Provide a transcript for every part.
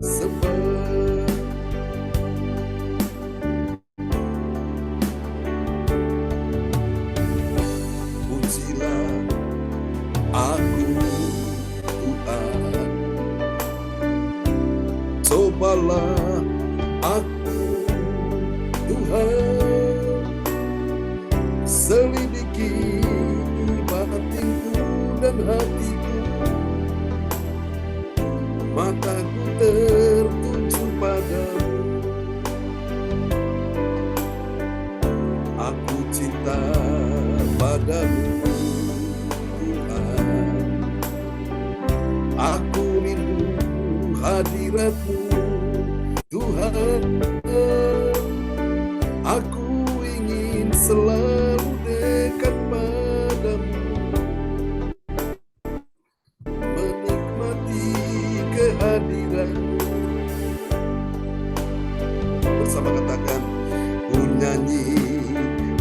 sembah. Pujilah aku Tuhan, cobalah aku Tuhan, selidiki batinku dan hatiku, mataku tertuju padamu, aku cinta padamu Tuhan, aku rindu hadirat-Mu Tuhan, aku ingin selalu dekat padamu, menikmati kehadiran-Mu. Bersama katakan, ku nyanyi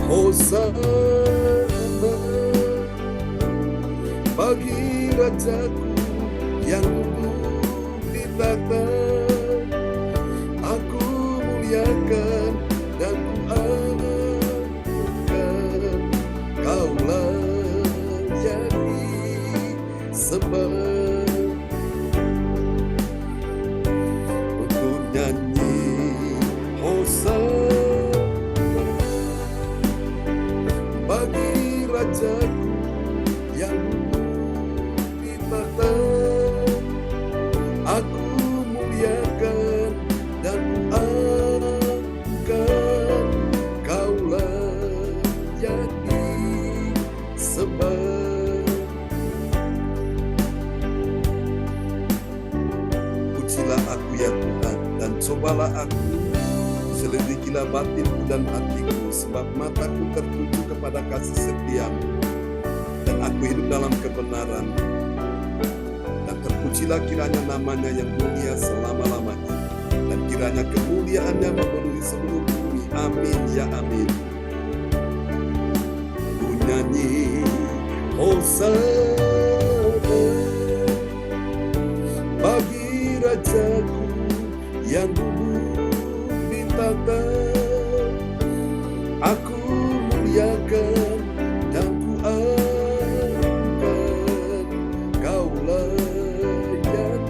Hosana bagi Rajaku yang duduk di takhta. Aku muliakan dan ku agungkan, Kaulah yang disembah. Ku nyanyi Hosana bagi Rajaku yang duduk di takhta. Aku muliakan dan ku agungkan, Kaulah yang disembah. Pujilah aku ya Tuhan, dan cobalah aku, selidikilah batinku dan hatiku, sebab mataku tertuju kepada kasih setia-Mu, dan aku hidup dalam kebenaran. Dan terpujilah kiranya namanya yang mulia selama-lamanya, dan kiranya kemuliaannya memenuhi seluruh bumi. Amin ya amin. Ku nyanyi Hosana bagi Rajaku yang duduk di takhta. Aku muliakan dan ku agungkan, Kaulah yang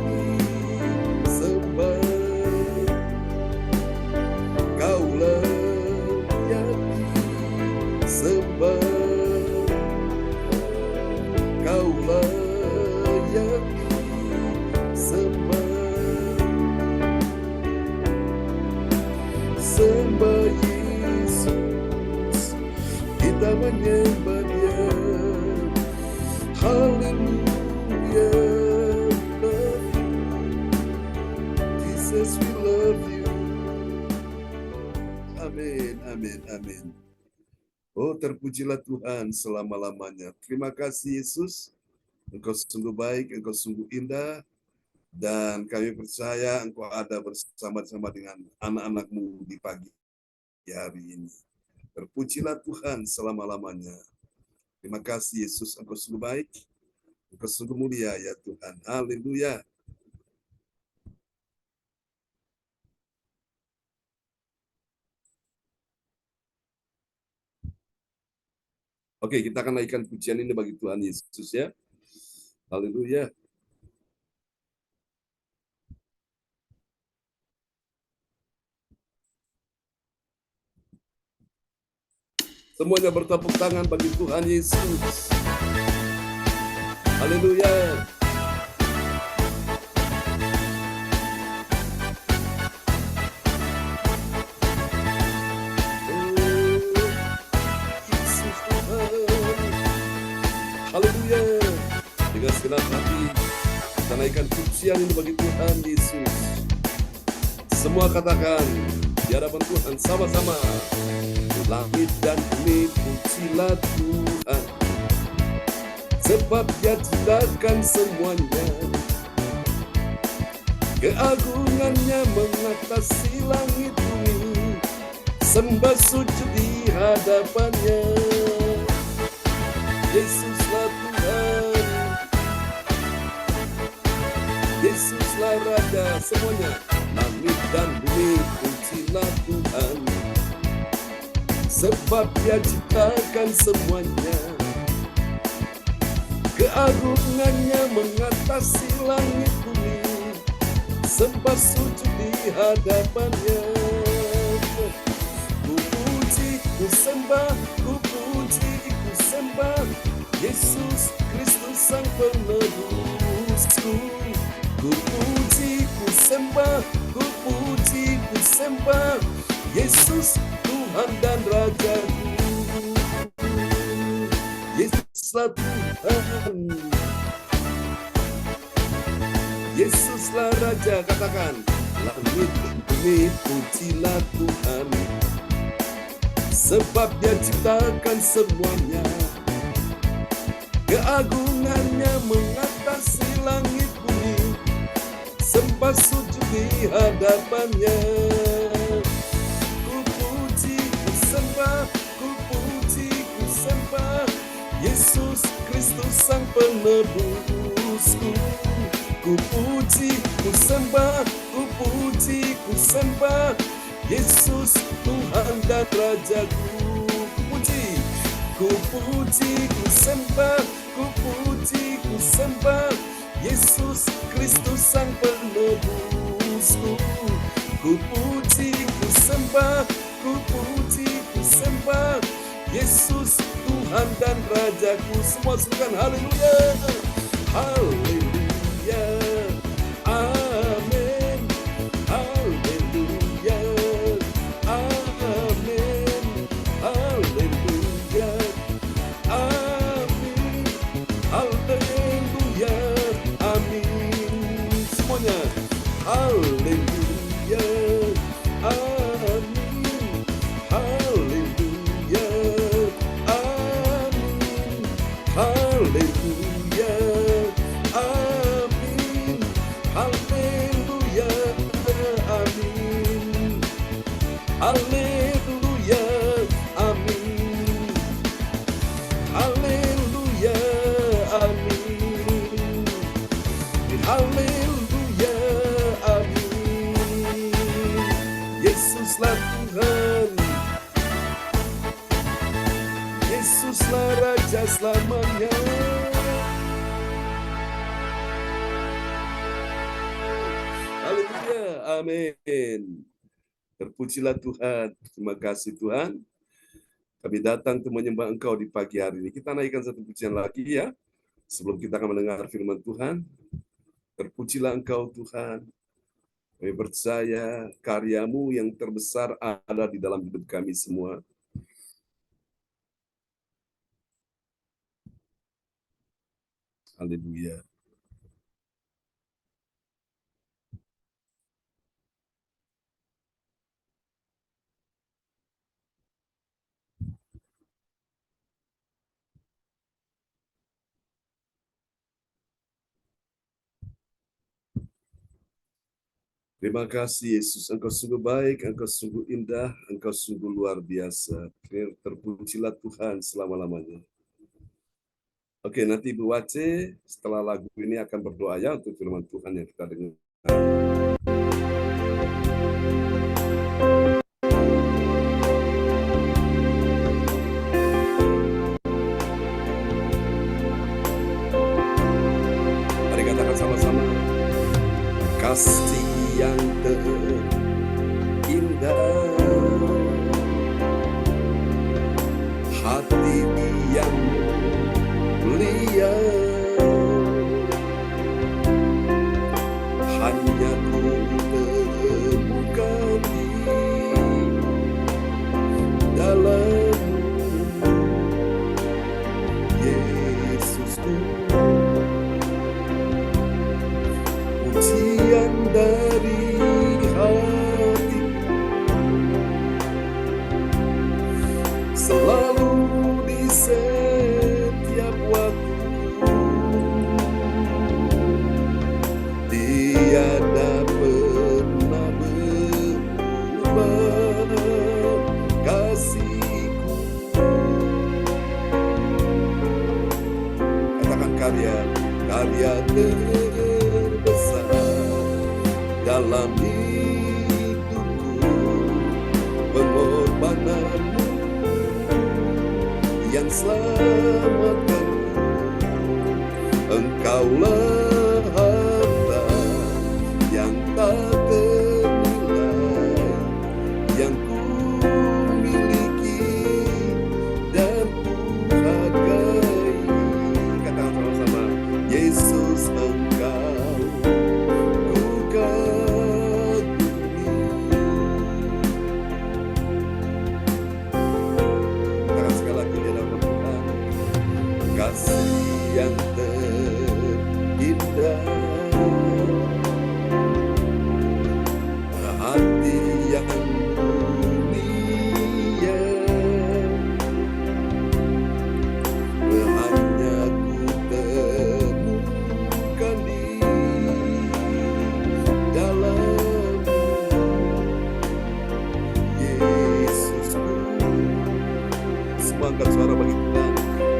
disembah. Kaulah yang disembah. Kaulah yang disembah. Sembah Yesus, kita menyembah Dia. Haleluya, love you, Jesus, we love you. Amin, amin, amin. Oh, terpujilah Tuhan selama-lamanya. Terima kasih Yesus, Engkau sungguh baik, Engkau sungguh indah, dan kami percaya Engkau ada bersama-sama dengan anak-anak-Mu di pagi hari ini. Terpujilah Tuhan selama-lamanya. Terima kasih Yesus, Engkau sungguh baik, Engkau sungguh mulia ya Tuhan. Haleluya. Oke, kita akan naikkan pujian ini bagi Tuhan Yesus ya. Haleluya. Semuanya bertepuk tangan bagi Tuhan Yesus. Haleluya. Haleluya. Dengan segenap hati kita naikkan pujian ini bagi Tuhan Yesus. Semua katakan di hadapan Tuhan sama-sama. Langit dan bumi pujilah Tuhan, sebab Dia ciptakan semuanya. Keagungannya mengatasi langit bumi, sembah sujud di hadapannya. Yesuslah Tuhan, Yesuslah Yesuslah Raja semuanya. Langit dan bumi pujilah Tuhan, sebab Dia ciptakan semuanya. Keagungannya mengatasi langit bumi, sembah sujud di hadapannya. Ku puji, ku sembah, ku puji, ku sembah Yesus Kristus Sang Penebusku. Ku puji, ku sembah, ku puji, ku sembah Yesus Tuhan dan Rajaku. Yesuslah Tuhan, Yesuslah Raja. Katakan, langit bumi pujilah Tuhan, sebab Dia ciptakan semuanya. Keagungannya mengatasi langit bumi, sembah sujud di hadapannya. Ku puji, ku sembah, ku puji, ku sembah Yesus Kristus Sang Penebusku. Ku puji, ku sembah, ku puji, ku sembah Yesus Tuhan dan Rajaku. Ku puji, ku puji, ku sembah, ku puji, ku sembah Yesus Kristus Sang Penebusku. Ku puji, ku sembah, ku puji, ku sembah Yesus Tuhan dan Rajaku. Semua serukan haleluya, haleluya, amin, haleluya, amin, haleluya, amin, haleluya, amin. Semuanya haleluya, amin, haleluya, amin, haleluya, amin, haleluya, amin, haleluya, amin, haleluya, amin, haleluya, amin. Yesuslah Tuhan, Yesuslah Raja selamanya. Haleluya, amin. Terpujilah Tuhan. Terima kasih Tuhan. Kami datang untuk menyembah Engkau di pagi hari ini. Kita naikkan satu pujian lagi ya. Sebelum kita akan mendengar firman Tuhan. Terpujilah Engkau Tuhan. Kami percaya karya-Mu yang terbesar ada di dalam hidup kami semua. Haleluya. Terima kasih Yesus, Engkau sungguh baik, Engkau sungguh indah, Engkau sungguh luar biasa. Terpujilah Tuhan selama-lamanya. Oke, nanti Ibu Wace setelah lagu ini akan berdoa ya untuk firman Tuhan yang kita dengar. Mari katakan sama-sama. Kasih yang terindah, hati yang mulia, hanya ku temukan di dalam Yesusku. Pujian dari hati selalu di setiap waktu, tiada pernah berubah kasihku. Katakan karya terbesar dalam hidupku, pengorbananmu yang selamatkan. Engkaulah harta yang tak ternilai yang ku miliki dan ku hargai. Katakan sama-sama, Yesus Engkau ku kagumi. Katakan sekali lagi di dalam Tuhan, kasih yang terindah, hati yang mulia, hanya ku temukan di dalam Yesusku. Semua angkat suara bagi Tuhan,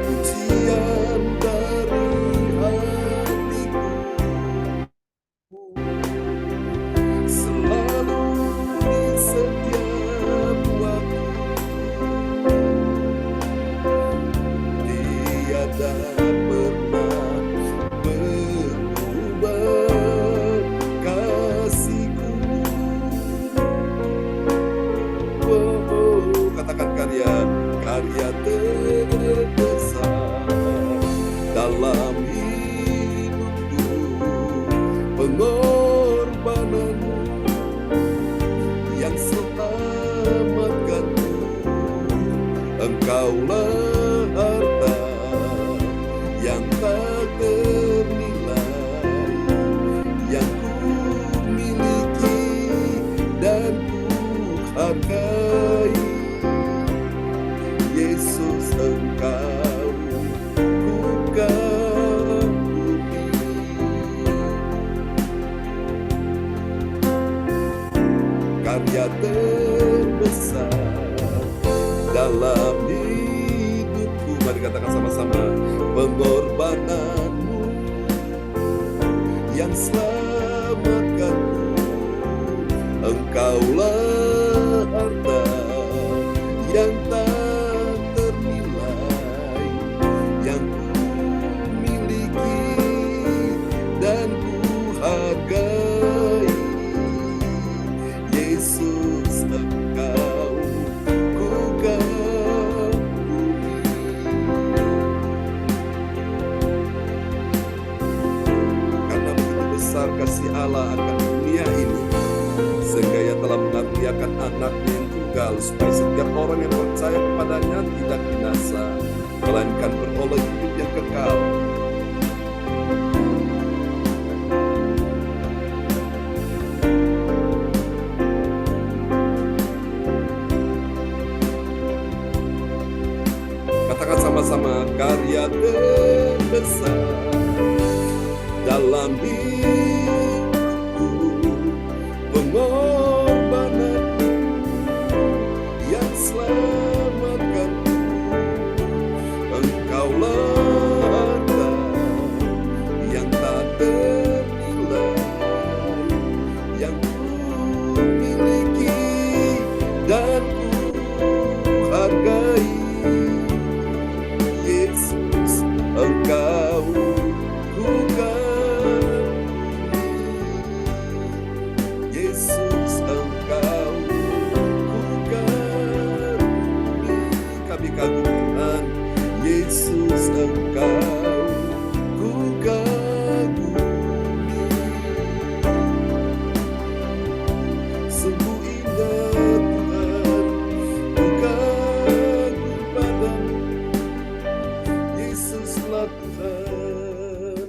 pujian dari hatiku selalu di setiap waktu, tiada pernah berubah kasihku. Katakan karya terbesar dalam hidupku, pengorbananmu yang selamatkanku. Engkaulah harta yang tak ternilai yang ku miliki dan ku hargai. Yesus Engkau ku kagumi. Karya terbesar dalam hidupku, mari katakan sama-sama, pengorbananmu yang selamatkanku. Engkaulah harta yang tak ternilai yang ku miliki dan ku hargai. Yesus Engkau ku kagumi. Karena begitu besar kasih Allah akan dunia ini, sehingga Ia telah mengaruniakan anaknya yang tunggal, supaya setiap orang yang percaya kepadanya tidak binasa, melainkan beroleh hidup yang kekal. Katakan sama-sama, karya terbesar dalam hidupku, pengorbananmu yang selamatkanku. Engkaulah harta yang tak ternilai yang ku miliki dan ku hargai. Yesus Engkau ku kagumi. Yesus Engkau ku kagumi. Kami kagum Tuhan. Yesus Engkau ku kagumi. Sungguh indah Tuhan, ku kagum padamu. Yesuslah Tuhan.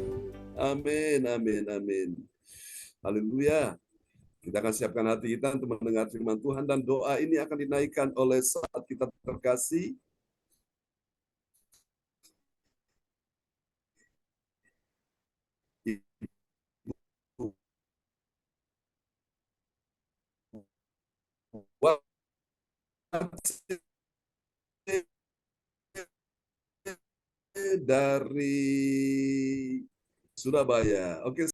Amin, amin, amin. Haleluya. Kita akan siapkan hati kita untuk mendengar firman Tuhan, dan doa ini akan dinaikkan oleh saat kita terkasih dari Surabaya. Oke.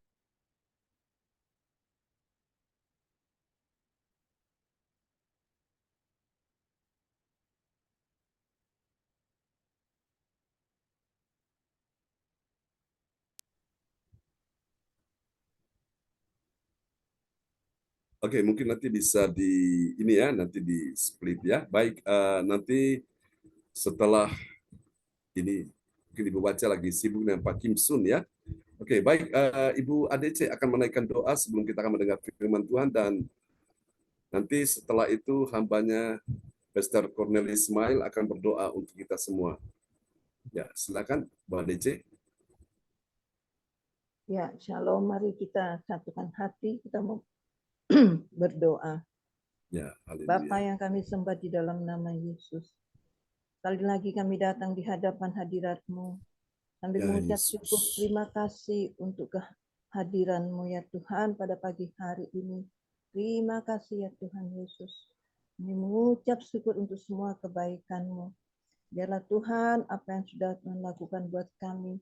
Oke, mungkin nanti bisa nanti di split ya. Baik, nanti setelah ini mungkin Ibu baca lagi sibuk dengan Pak Kim Sun ya. Oke, baik, Ibu ADC akan menaikkan doa sebelum kita akan mendengar firman Tuhan, dan nanti setelah itu hambanya Pastor Cornelis Ismail akan berdoa untuk kita semua. Ya, silakan Bu ADC. Ya, shalom. Mari kita satukan hati, kita mau berdoa. Ya, haleluya. Bapa yang kami sembah di dalam nama Yesus. Sekali lagi kami datang di hadapan hadirat-Mu. Sambil Ya, mengucap Yesus. syukur, terima kasih untuk kehadiran-Mu ya Tuhan pada pagi hari ini. Terima kasih ya Tuhan Yesus. Kami mengucap syukur untuk semua kebaikan-Mu. Biarlah Tuhan apa yang sudah Tuhan lakukan buat kami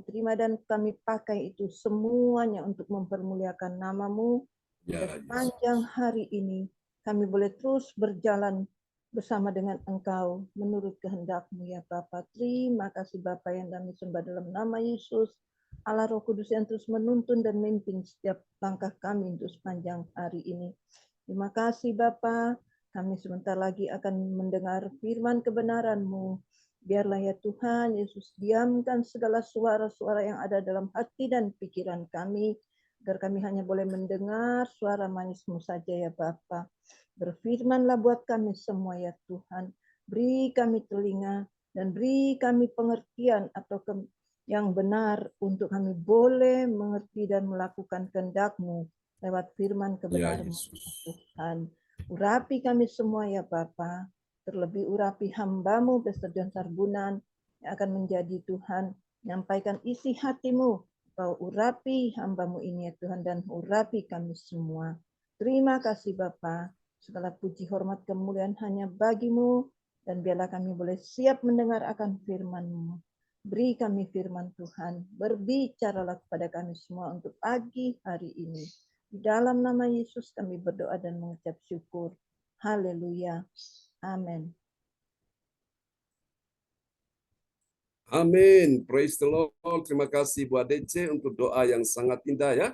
terima dan kami pakai itu semuanya untuk mempermuliakan nama-Mu. Ya, Sepanjang hari ini kami boleh terus berjalan bersama dengan Engkau menurut kehendak-Mu ya Bapa. Terima kasih Bapa yang kami sembah dalam nama Yesus. Allah Roh Kudus yang terus menuntun dan memimpin setiap langkah kami untuk sepanjang hari ini. Terima kasih Bapa. Kami sebentar lagi akan mendengar firman kebenaran-Mu. Biarlah ya Tuhan Yesus diamkan segala suara-suara yang ada dalam hati dan pikiran kami, agar kami hanya boleh mendengar suara manis-Mu saja ya Bapa. Berfirmanlah buat kami semua ya Tuhan. Beri kami telinga dan beri kami pengertian atau yang benar untuk kami boleh mengerti dan melakukan kehendak-Mu lewat firman kebenaran-Mu ya Tuhan. Urapi kami semua ya Bapa. Terlebih urapi hamba-Mu Pastor John Sarbunan yang akan menjadi Tuhan, menyampaikan isi hati-Mu. Kau urapi hamba-Mu ini ya Tuhan, dan urapi kami semua. Terima kasih Bapa. Segala puji hormat kemuliaan hanya bagi-Mu, dan biarlah kami boleh siap mendengar akan firman-Mu. Beri kami firman Tuhan, berbicaralah kepada kami semua untuk pagi hari ini. Di dalam nama Yesus kami berdoa dan mengucap syukur. Haleluya. Amin. Amin. Praise the Lord. Terima kasih Bu ADC untuk doa yang sangat indah ya,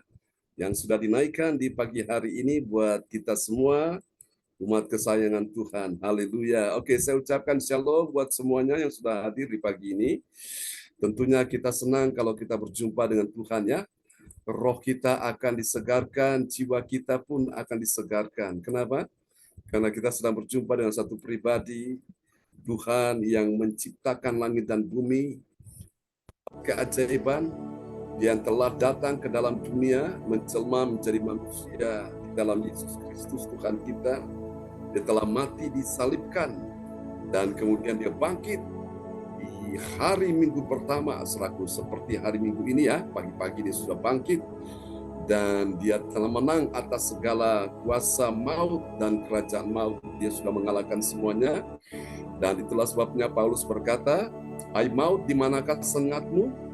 yang sudah dinaikkan di pagi hari ini buat kita semua, umat kesayangan Tuhan. Haleluya. Oke, saya ucapkan shalom buat semuanya yang sudah hadir di pagi ini. Tentunya kita senang kalau kita berjumpa dengan Tuhan ya. Roh kita akan disegarkan, jiwa kita pun akan disegarkan. Kenapa? Karena kita sedang berjumpa dengan satu pribadi, Tuhan yang menciptakan langit dan bumi, keajaiban, yang telah datang ke dalam dunia, menjelma menjadi manusia di dalam Yesus Kristus Tuhan kita. Dia telah mati disalibkan, dan kemudian dia bangkit di hari Minggu pertama, selaku seperti hari Minggu ini ya, pagi-pagi dia sudah bangkit, dan dia telah menang atas segala kuasa maut dan kerajaan maut. Dia sudah mengalahkan semuanya, dan itulah sebabnya Paulus berkata, "Hai maut, di manakah sengatmu?"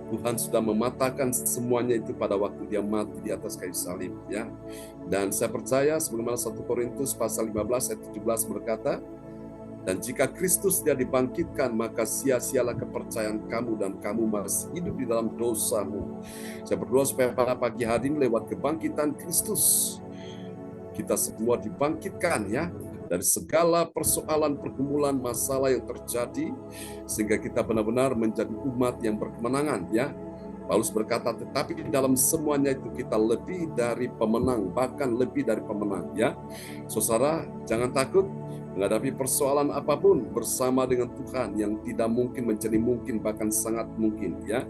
Tuhan sudah mematahkan semuanya itu pada waktu dia mati di atas kayu salib ya. Dan saya percaya sebagaimana 1 Korintus pasal 15 ayat 17 berkata, "Dan jika Kristus dia dibangkitkan, maka sia-sialah kepercayaan kamu dan kamu masih hidup di dalam dosamu." Saya berdoa supaya pada pagi hari ini lewat kebangkitan Kristus, kita semua dibangkitkan ya dari segala persoalan, pergumulan, masalah yang terjadi, sehingga kita benar-benar menjadi umat yang berkemenangan ya. Paulus berkata, tetapi di dalam semuanya itu kita lebih dari pemenang, bahkan lebih dari pemenang ya. Saudara, jangan takut menghadapi persoalan apapun bersama dengan Tuhan yang tidak mungkin menjadi mungkin, bahkan sangat mungkin ya.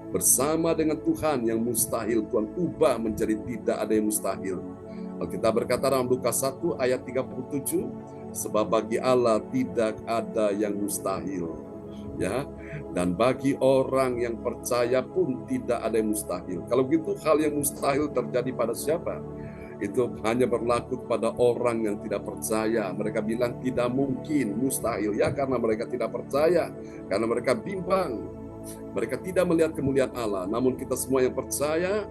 Bersama dengan Tuhan yang mustahil, Tuhan ubah menjadi tidak ada yang mustahil. Alkitab berkata dalam Lukas 1 ayat 37, sebab bagi Allah tidak ada yang mustahil. Ya, dan bagi orang yang percaya pun tidak ada yang mustahil. Kalau begitu, hal yang mustahil terjadi pada siapa? Itu hanya berlaku kepada orang yang tidak percaya. Mereka bilang tidak mungkin, mustahil ya, karena mereka tidak percaya, karena mereka bimbang, mereka tidak melihat kemuliaan Allah. Namun kita semua yang percaya,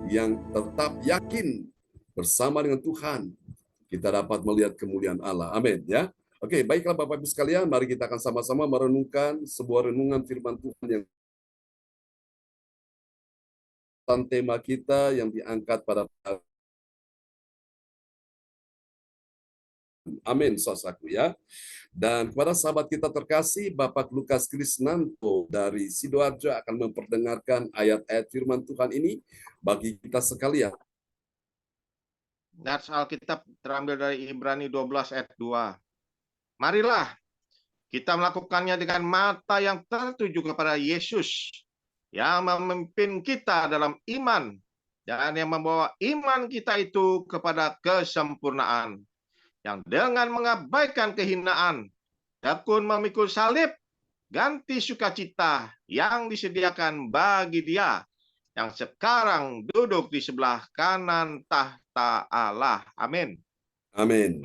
yang tetap yakin bersama dengan Tuhan, kita dapat melihat kemuliaan Allah. Amin ya. Oke, baiklah Bapak Ibu sekalian, mari kita akan sama-sama merenungkan sebuah renungan firman Tuhan yang tema kita yang diangkat pada Amin, saudaraku ya. Dan kepada sahabat kita terkasih, Bapak Lukas Krisnanto dari Sidoarjo akan memperdengarkan ayat-ayat firman Tuhan ini bagi kita sekalian. Nats Alkitab terambil dari Ibrani 12 ayat 2. Marilah kita melakukannya dengan mata yang tertuju kepada Yesus, yang memimpin kita dalam iman, dan yang membawa iman kita itu kepada kesempurnaan, yang dengan mengabaikan kehinaan, tekun memikul salib, ganti sukacita yang disediakan bagi Dia, yang sekarang duduk di sebelah kanan tahta Allah. Amin. Amin.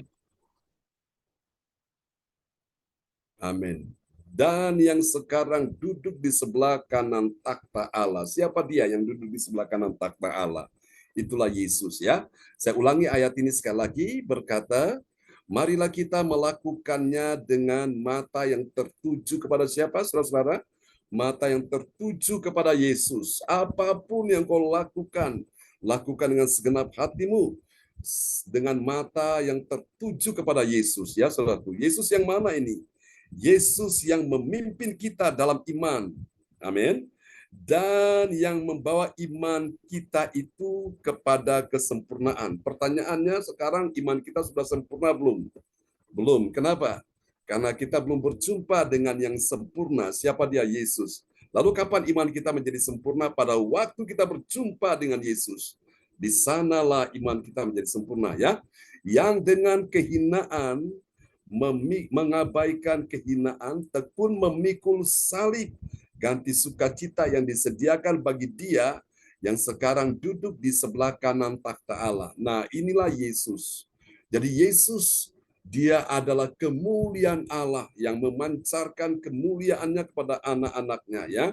Amin. Dan yang sekarang duduk di sebelah kanan takhta Allah. Siapa dia yang duduk di sebelah kanan takhta Allah? Itulah Yesus ya. Saya ulangi ayat ini sekali lagi berkata, marilah kita melakukannya dengan mata yang tertuju kepada siapa, saudara-saudara? Mata yang tertuju kepada Yesus. Apapun yang kau lakukan, lakukan dengan segenap hatimu. Dengan mata yang tertuju kepada Yesus ya saudaraku. Yesus yang mana ini? Yesus yang memimpin kita dalam iman. Amin. Dan yang membawa iman kita itu kepada kesempurnaan. Pertanyaannya sekarang, iman kita sudah sempurna belum? Belum. Kenapa? Karena kita belum berjumpa dengan yang sempurna. Siapa dia? Yesus. Lalu kapan iman kita menjadi sempurna? Pada waktu kita berjumpa dengan Yesus. Di sanalah iman kita menjadi sempurna ya. Yang dengan kehinaan mengabaikan kehinaan, tekun memikul salib, ganti sukacita yang disediakan bagi Dia yang sekarang duduk di sebelah kanan takhta Allah. Nah, inilah Yesus. Jadi Yesus, Dia adalah kemuliaan Allah yang memancarkan kemuliaannya kepada anak-anaknya ya.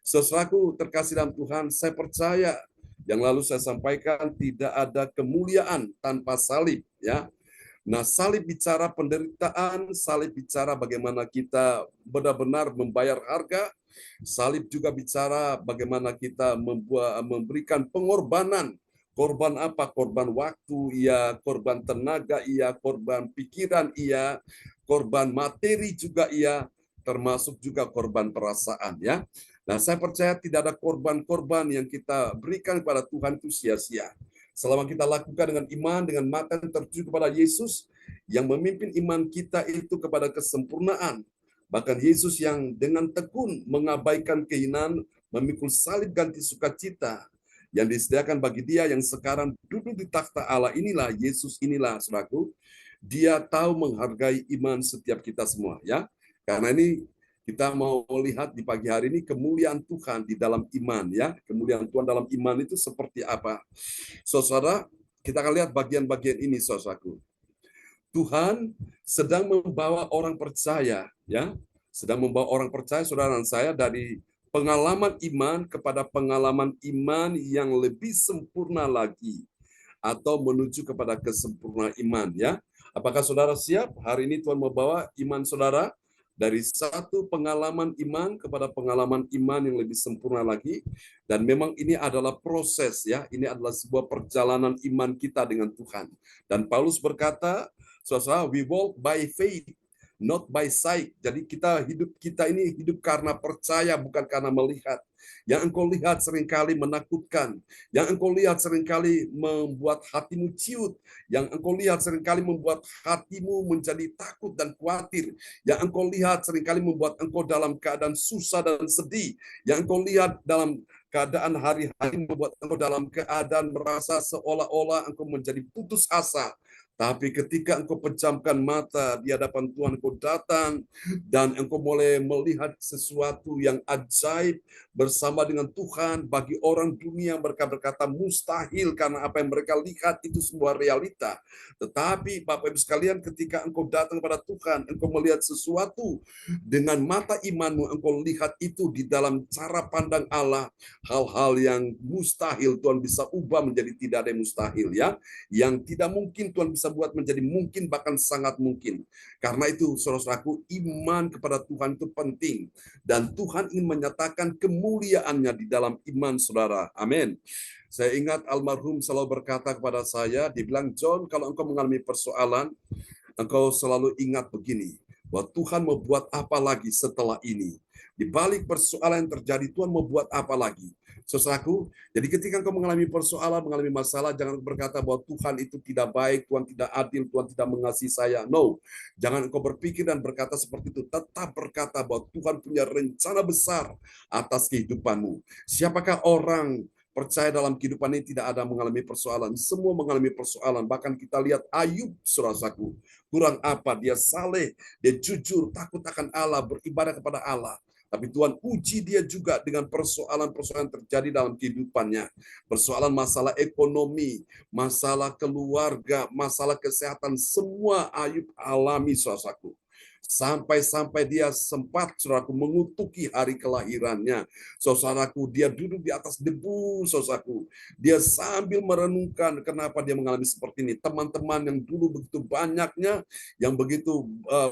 Saudaraku terkasih dalam Tuhan, saya percaya yang lalu saya sampaikan tidak ada kemuliaan tanpa salib ya. Nah, salib bicara penderitaan, salib bicara bagaimana kita benar-benar membayar harga, salib juga bicara bagaimana kita memberikan pengorbanan. Korban apa? Korban waktu, iya, korban tenaga, iya, korban pikiran, iya, korban materi juga, iya, termasuk juga korban perasaan, ya. Nah, saya percaya tidak ada korban-korban yang kita berikan kepada Tuhan itu sia-sia. Selama kita lakukan dengan iman, dengan mata yang tertuju kepada Yesus, yang memimpin iman kita itu kepada kesempurnaan. Bahkan Yesus yang dengan tekun mengabaikan kehinaan, memikul salib ganti sukacita, yang disediakan bagi Dia yang sekarang duduk di takhta Allah. Inilah Yesus, inilah saudaraku. Dia tahu menghargai iman setiap kita semua, ya. Karena ini kita mau lihat di pagi hari ini kemuliaan Tuhan di dalam iman, ya. Kemuliaan Tuhan dalam iman itu seperti apa? Saudara, kita akan lihat bagian-bagian ini, saudaraku. Tuhan sedang membawa orang percaya, ya. Sedang membawa orang percaya, saudara dan saya, dari pengalaman iman kepada pengalaman iman yang lebih sempurna lagi, atau menuju kepada kesempurnaan iman, ya. Apakah saudara siap? Hari ini Tuhan membawa iman saudara dari satu pengalaman iman kepada pengalaman iman yang lebih sempurna lagi. Dan memang ini adalah proses, ya. Ini adalah sebuah perjalanan iman kita dengan Tuhan. Dan Paulus berkata, saudara, we walk by faith, not by sight. Jadi kita ini hidup karena percaya, bukan karena melihat. Yang engkau lihat seringkali menakutkan. Yang engkau lihat seringkali membuat hatimu ciut. Yang engkau lihat seringkali membuat hatimu menjadi takut dan khawatir. Yang engkau lihat seringkali membuat engkau dalam keadaan susah dan sedih. Yang engkau lihat dalam keadaan hari-hari membuat engkau dalam keadaan merasa seolah-olah engkau menjadi putus asa. Tapi ketika engkau pejamkan mata di hadapan Tuhan, engkau datang dan engkau mulai melihat sesuatu yang ajaib bersama dengan Tuhan. Bagi orang dunia mereka berkata mustahil karena apa yang mereka lihat itu sebuah realita. Tetapi Bapak Ibu sekalian, ketika engkau datang kepada Tuhan, engkau melihat sesuatu dengan mata imanmu, engkau lihat itu di dalam cara pandang Allah. Hal-hal yang mustahil Tuhan bisa ubah menjadi tidak ada yang mustahil, ya. Yang tidak mungkin Tuhan bisa buat menjadi mungkin, bahkan sangat mungkin. Karena itu, saudaraku, iman kepada Tuhan itu penting. Dan Tuhan ingin menyatakan kemuliaannya di dalam iman saudara. Amin. Saya ingat almarhum selalu berkata kepada saya, dibilang, John, kalau engkau mengalami persoalan, engkau selalu ingat begini, bahwa Tuhan membuat apa lagi setelah ini. Di balik persoalan yang terjadi, Tuhan membuat apa lagi. Saudaraku, jadi ketika engkau mengalami persoalan, mengalami masalah, jangan berkata bahwa Tuhan itu tidak baik, Tuhan tidak adil, Tuhan tidak mengasihi saya. No, jangan engkau berpikir dan berkata seperti itu. Tetap berkata bahwa Tuhan punya rencana besar atas kehidupanmu. Siapakah orang percaya dalam kehidupan ini tidak ada mengalami persoalan? Semua mengalami persoalan. Bahkan kita lihat Ayub, saudaraku. Kurang apa? Dia saleh, dia jujur, takut akan Allah, beribadah kepada Allah. Tapi Tuhan uji dia juga dengan persoalan-persoalan terjadi dalam kehidupannya. Persoalan masalah ekonomi, masalah keluarga, masalah kesehatan, semua Ayub alami, saudaraku. Sampai-sampai dia sempat, saudaraku, mengutuki hari kelahirannya. Saudaraku, dia duduk di atas debu, saudaraku. Dia sambil merenungkan kenapa dia mengalami seperti ini. Teman-teman yang dulu begitu banyaknya, yang begitu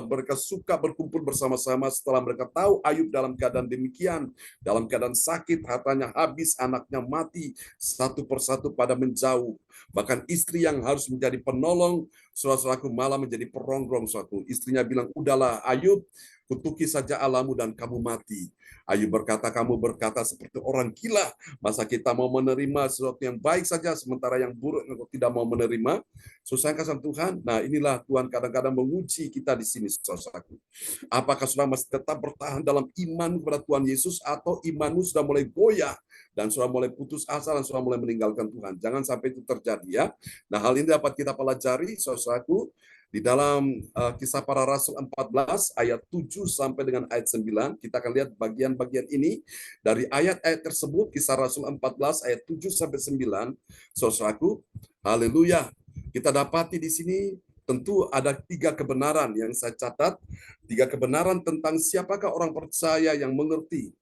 mereka suka berkumpul bersama-sama, setelah mereka tahu Ayub dalam keadaan demikian, dalam keadaan sakit, hartanya habis, anaknya mati, satu persatu pada menjauh. Bahkan istri yang harus menjadi penolong, saudaraku, malah menjadi perongrong. Suatu istrinya bilang, udahlah Ayub, kutuki saja Allahmu dan kamu mati. Ayub berkata, kamu berkata seperti orang gila. Masa kita mau menerima sesuatu yang baik saja, sementara yang buruk engkau tidak mau menerima? Susah kasih Tuhan. Nah, inilah Tuhan kadang-kadang menguji kita di sini, saudaraku. Apakah sudah masih tetap bertahan dalam iman kepada Tuhan Yesus, atau imanmu sudah mulai goyah dan sudah mulai putus asa dan sudah mulai meninggalkan Tuhan? Jangan sampai itu terjadi, ya. Nah, hal ini dapat kita pelajari, saudaraku, di dalam Kisah Para Rasul 14 ayat 7 sampai dengan ayat 9. Kita akan lihat bagian-bagian ini dari ayat-ayat tersebut. Kisah Rasul 14 ayat 7 sampai 9. Saudaraku, haleluya. Kita dapati di sini tentu ada 3 kebenaran yang saya catat. 3 kebenaran tentang siapakah orang percaya yang mengerti.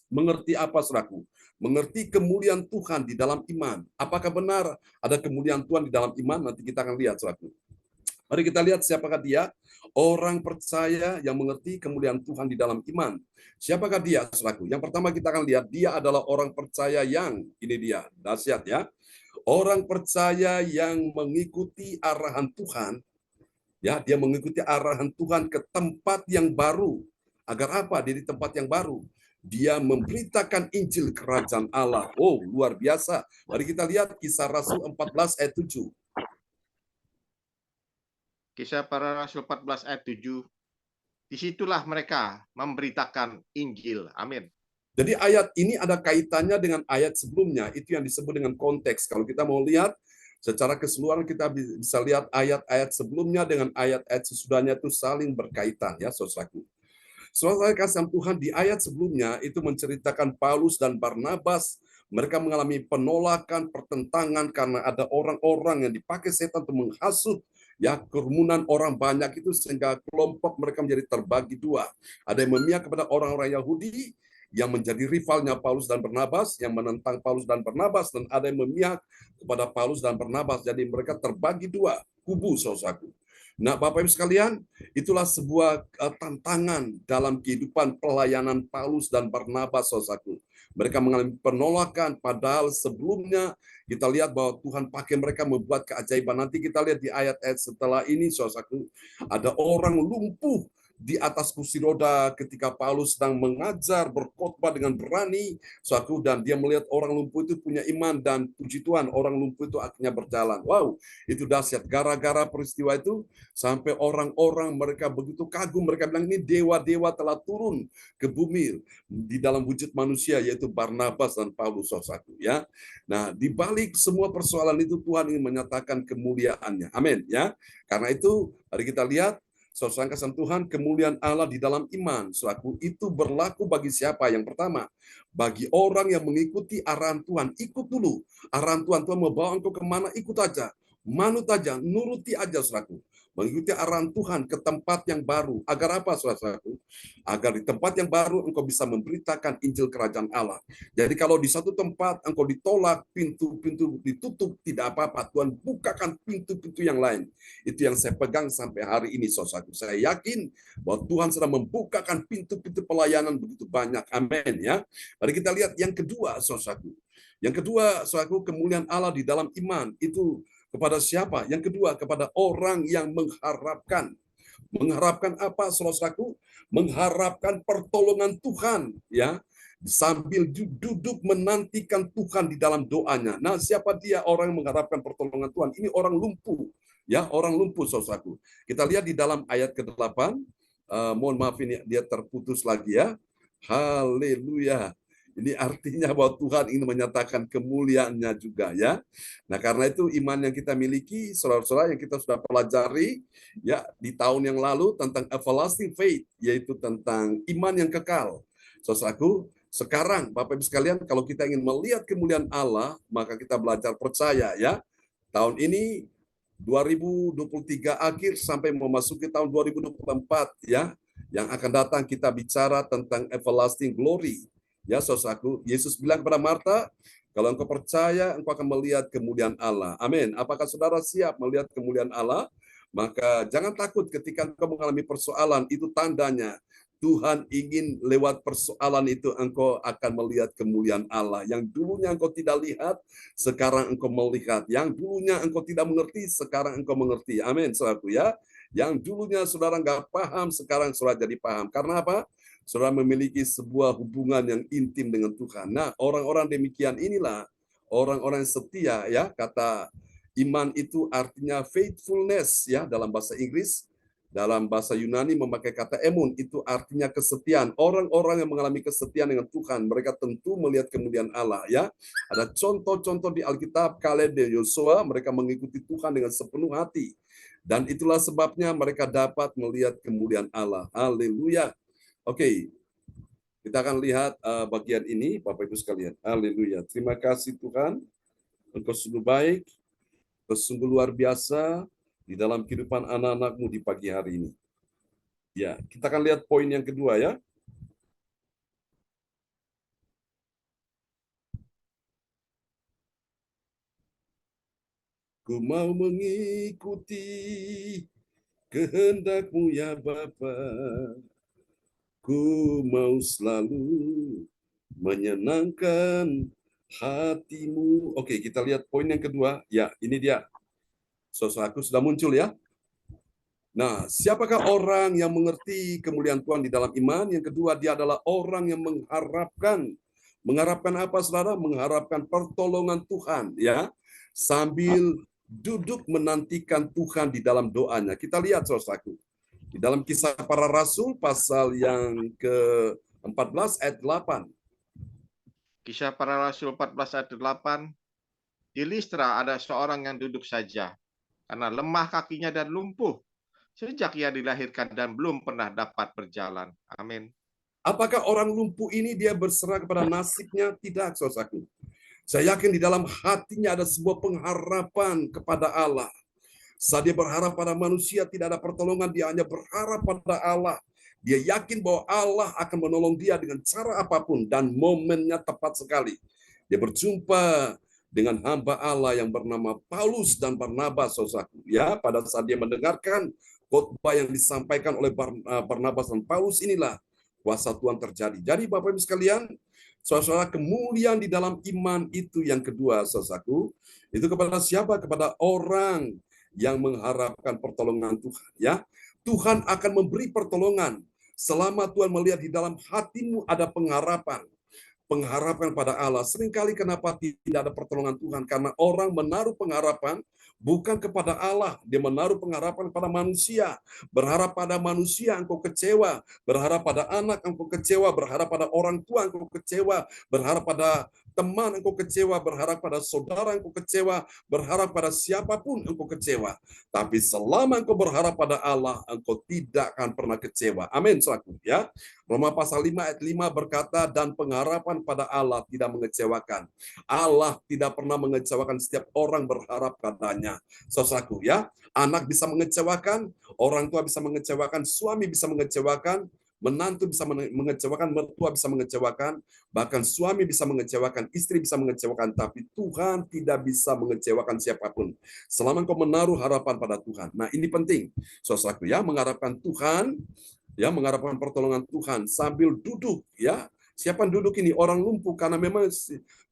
Mengerti apa, saudaraku? Mengerti kemuliaan Tuhan di dalam iman. Apakah benar ada kemuliaan Tuhan di dalam iman? Nanti kita akan lihat, saudaraku. Mari kita lihat siapakah dia. Orang percaya yang mengerti kemuliaan Tuhan di dalam iman. Siapakah dia, saudaraku? Yang pertama kita akan lihat, dia adalah orang percaya yang, ini dia, dahsyat ya. Orang percaya yang mengikuti arahan Tuhan, ya, dia mengikuti arahan Tuhan ke tempat yang baru. Agar apa? Dia di tempat yang baru. Dia memberitakan Injil Kerajaan Allah. Oh, luar biasa. Mari kita lihat Kisah Rasul 14 ayat 7. Kisah Para Rasul 14 ayat 7. Disitulah mereka memberitakan Injil. Amin. Jadi ayat ini ada kaitannya dengan ayat sebelumnya. Itu yang disebut dengan konteks. Kalau kita mau lihat secara keseluruhan, kita bisa lihat ayat-ayat sebelumnya dengan ayat-ayat sesudahnya itu saling berkaitan, ya, saudaraku. Saudara kasih Tuhan, di ayat sebelumnya itu menceritakan Paulus dan Barnabas. Mereka mengalami penolakan, pertentangan karena ada orang-orang yang dipakai setan untuk menghasut, ya, kerumunan orang banyak itu, sehingga kelompok mereka menjadi terbagi 2. Ada yang memihak kepada orang-orang Yahudi yang menjadi rivalnya Paulus dan Barnabas, yang menentang Paulus dan Barnabas, dan ada yang memihak kepada Paulus dan Barnabas. Jadi mereka terbagi 2 kubu, saudaraku. Nah, Bapak Ibu sekalian, itulah sebuah tantangan dalam kehidupan pelayanan Paulus dan Barnabas, saudaraku. Mereka mengalami penolakan, padahal sebelumnya kita lihat bahwa Tuhan pakai mereka membuat keajaiban. Nanti kita lihat di ayat-ayat setelah ini, saudaraku, ada orang lumpuh di atas kursi roda ketika Paulus sedang mengajar, berkhotbah dengan berani, saudaraku, dan dia melihat orang lumpuh itu punya iman, dan puji Tuhan, orang lumpuh itu akhirnya berjalan. Wow, itu dahsyat. Gara-gara peristiwa itu, sampai orang-orang mereka begitu kagum, mereka bilang ini dewa-dewa telah turun ke bumi di dalam wujud manusia, yaitu Barnabas dan Paulus, saudaraku, ya. Nah, di balik semua persoalan itu Tuhan ingin menyatakan kemuliaannya. Amin, ya. Karena itu mari kita lihat, saudara kasih Tuhan, kemuliaan Allah di dalam iman, saudaraku, itu berlaku bagi siapa? Yang pertama, bagi orang yang mengikuti arahan Tuhan. Ikut dulu arahan Tuhan. Tuhan membawa engkau kemana, ikut aja. Manut aja, nuruti aja, saudaraku. Mengikuti arahan Tuhan ke tempat yang baru. Agar apa, saudaraku? Agar di tempat yang baru engkau bisa memberitakan Injil Kerajaan Allah. Jadi kalau di satu tempat engkau ditolak, pintu-pintu ditutup, tidak apa-apa. Tuhan bukakan pintu-pintu yang lain. Itu yang saya pegang sampai hari ini, saudaraku. Saya yakin bahwa Tuhan sedang membukakan pintu-pintu pelayanan begitu banyak. Amin, ya. Mari kita lihat yang kedua, saudaraku. Yang kedua, saudaraku, kemuliaan Allah di dalam iman. Itu Kepada siapa? Yang kedua, kepada orang yang mengharapkan. Mengharapkan apa, saudaraku? Mengharapkan pertolongan Tuhan, ya. Sambil duduk menantikan Tuhan di dalam doanya. Nah, siapa dia orang yang mengharapkan pertolongan Tuhan? Ini orang lumpuh, ya, orang lumpuh, saudaraku. Kita lihat di dalam ayat ke-8. Mohon maaf ini dia terputus lagi ya. Haleluya. Ini artinya bahwa Tuhan ingin menyatakan kemuliaannya juga ya. Nah, karena itu iman yang kita miliki, saudara-saudara, yang kita sudah pelajari ya di tahun yang lalu tentang everlasting faith, yaitu tentang iman yang kekal. Saudaraku, sekarang Bapak Ibu sekalian, kalau kita ingin melihat kemuliaan Allah, maka kita belajar percaya ya. Tahun ini 2023 akhir sampai memasuki tahun 2024 ya. Yang akan datang kita bicara tentang everlasting glory. Ya, saudaraku, Yesus bilang kepada Marta, kalau engkau percaya, engkau akan melihat kemuliaan Allah. Amin. Apakah saudara siap melihat kemuliaan Allah? Maka jangan takut ketika engkau mengalami persoalan, itu tandanya Tuhan ingin lewat persoalan itu engkau akan melihat kemuliaan Allah. Yang dulunya engkau tidak lihat, sekarang engkau melihat. Yang dulunya engkau tidak mengerti, sekarang engkau mengerti. Amin, saudaraku ya. Yang dulunya saudara nggak paham, sekarang saudara jadi paham. Karena apa? Saudara memiliki sebuah hubungan yang intim dengan Tuhan. Nah, orang-orang demikian inilah orang-orang yang setia ya. Kata iman itu artinya faithfulness ya dalam bahasa Inggris. Dalam bahasa Yunani memakai kata emun, itu artinya kesetiaan. Orang-orang yang mengalami kesetiaan dengan Tuhan, mereka tentu melihat kemuliaan Allah ya. Ada contoh-contoh di Alkitab, Kaleb dan Yosua, mereka mengikuti Tuhan dengan sepenuh hati. Dan itulah sebabnya mereka dapat melihat kemuliaan Allah. Haleluya. Oke, kita akan lihat bagian ini, Bapak Ibu sekalian. Haleluya. Terima kasih Tuhan. Engkau sungguh baik, engkau sungguh luar biasa di dalam kehidupan anak-anakmu di pagi hari ini. Ya, kita akan lihat poin yang kedua ya. Ku mau mengikuti kehendak-Mu ya Bapa. Ku mau selalu menyenangkan hati-Mu. Oke, kita lihat poin yang kedua. Ya, ini dia. Saudaraku sudah muncul ya. Nah, siapakah orang yang mengerti kemuliaan Tuhan di dalam iman? Yang kedua, dia adalah orang yang mengharapkan. Mengharapkan apa, saudara? Mengharapkan pertolongan Tuhan, ya. Sambil duduk menantikan Tuhan di dalam doanya. Kita lihat, saudaraku. Di dalam Kisah Para Rasul, pasal yang ke-14 ayat 8. Kisah Para Rasul 14 ayat 8. Di Listra ada seorang yang duduk saja, karena lemah kakinya dan lumpuh. Sejak ia dilahirkan dan belum pernah dapat berjalan. Amin. Apakah orang lumpuh ini dia berserah kepada nasibnya? Tidak, saudaraku. Saya yakin di dalam hatinya ada sebuah pengharapan kepada Allah. Saat dia berharap pada manusia tidak ada pertolongan, dia hanya berharap pada Allah. Dia yakin bahwa Allah akan menolong dia dengan cara apapun dan momennya tepat sekali. Dia berjumpa dengan hamba Allah yang bernama Paulus dan Barnabas, saudaraku. Ya, pada saat dia mendengarkan khotbah yang disampaikan oleh Barnabas dan Paulus, inilah kuasa Tuhan terjadi. Jadi Bapak Ibu sekalian, saudara, kemuliaan di dalam iman itu yang kedua, saudaraku, itu kepada siapa? Kepada orang yang mengharapkan pertolongan Tuhan. Ya, Tuhan akan memberi pertolongan selama Tuhan melihat di dalam hatimu ada pengharapan. Pengharapan pada Allah. Seringkali kenapa tidak ada pertolongan Tuhan? Karena orang menaruh pengharapan bukan kepada Allah. Dia menaruh pengharapan pada manusia. Berharap pada manusia, engkau kecewa. Berharap pada anak, engkau kecewa. Berharap pada orang tua, engkau kecewa. Berharap pada teman, engkau kecewa. Berharap pada saudara, engkau kecewa. Berharap pada siapapun, engkau kecewa. Tapi selama engkau berharap pada Allah, engkau tidak akan pernah kecewa. Amin, saudaraku. Ya. Roma pasal 5 ayat 5 berkata, dan pengharapan pada Allah tidak mengecewakan. Allah tidak pernah mengecewakan setiap orang berharap padanya. Saudaraku ya, anak bisa mengecewakan, orang tua bisa mengecewakan, suami bisa mengecewakan, menantu bisa mengecewakan, mertua bisa mengecewakan, bahkan suami bisa mengecewakan, istri bisa mengecewakan, tapi Tuhan tidak bisa mengecewakan siapapun. Selama engkau menaruh harapan pada Tuhan. Nah, ini penting, saudaraku ya, mengharapkan Tuhan, ya, mengharapkan pertolongan Tuhan sambil duduk, ya, Siapa yang duduk ini? Orang lumpuh, karena memang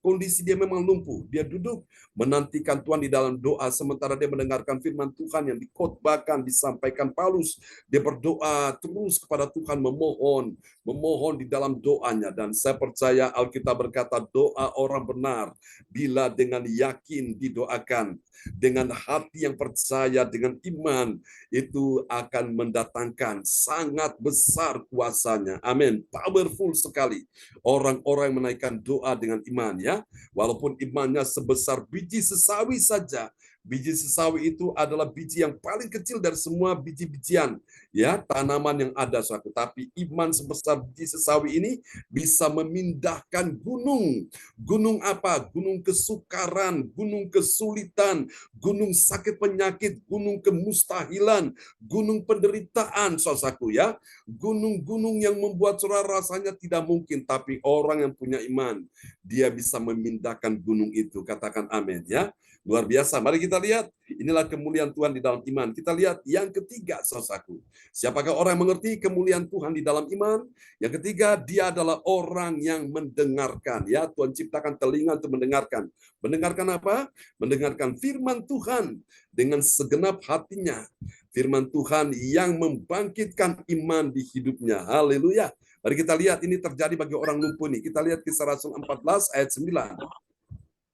kondisi dia memang lumpuh. Dia duduk menantikan Tuhan di dalam doa, sementara dia mendengarkan firman Tuhan yang dikhotbahkan, disampaikan Paulus. Dia berdoa terus kepada Tuhan, memohon di dalam doanya. Dan saya percaya Alkitab berkata, doa orang benar bila dengan yakin didoakan, dengan hati yang percaya, dengan iman, itu akan mendatangkan sangat besar kuasanya. Amin. Powerful sekali. Orang-orang yang menaikkan doa dengan iman, ya. Walaupun imannya sebesar biji sesawi saja. Biji sesawi itu adalah biji yang paling kecil dari semua biji-bijian, ya, tanaman yang ada, saudaraku. Tapi iman sebesar biji sesawi ini bisa memindahkan gunung. Gunung apa? Gunung kesukaran, gunung kesulitan, gunung sakit penyakit, gunung kemustahilan, gunung penderitaan, saudaraku, ya. Gunung-gunung yang membuat saudara rasanya tidak mungkin, tapi orang yang punya iman, dia bisa memindahkan gunung itu. Katakan amin, ya. Luar biasa. Mari kita lihat, inilah kemuliaan Tuhan di dalam iman. Kita lihat yang ketiga, saudaraku. Siapakah orang yang mengerti kemuliaan Tuhan di dalam iman? Yang ketiga, dia adalah orang yang mendengarkan. Ya, Tuhan ciptakan telinga untuk mendengarkan. Mendengarkan apa? Mendengarkan firman Tuhan dengan segenap hatinya. Firman Tuhan yang membangkitkan iman di hidupnya. Haleluya. Mari kita lihat ini terjadi bagi orang lumpuh ini. Kita lihat Kisah Rasul 14 ayat 9.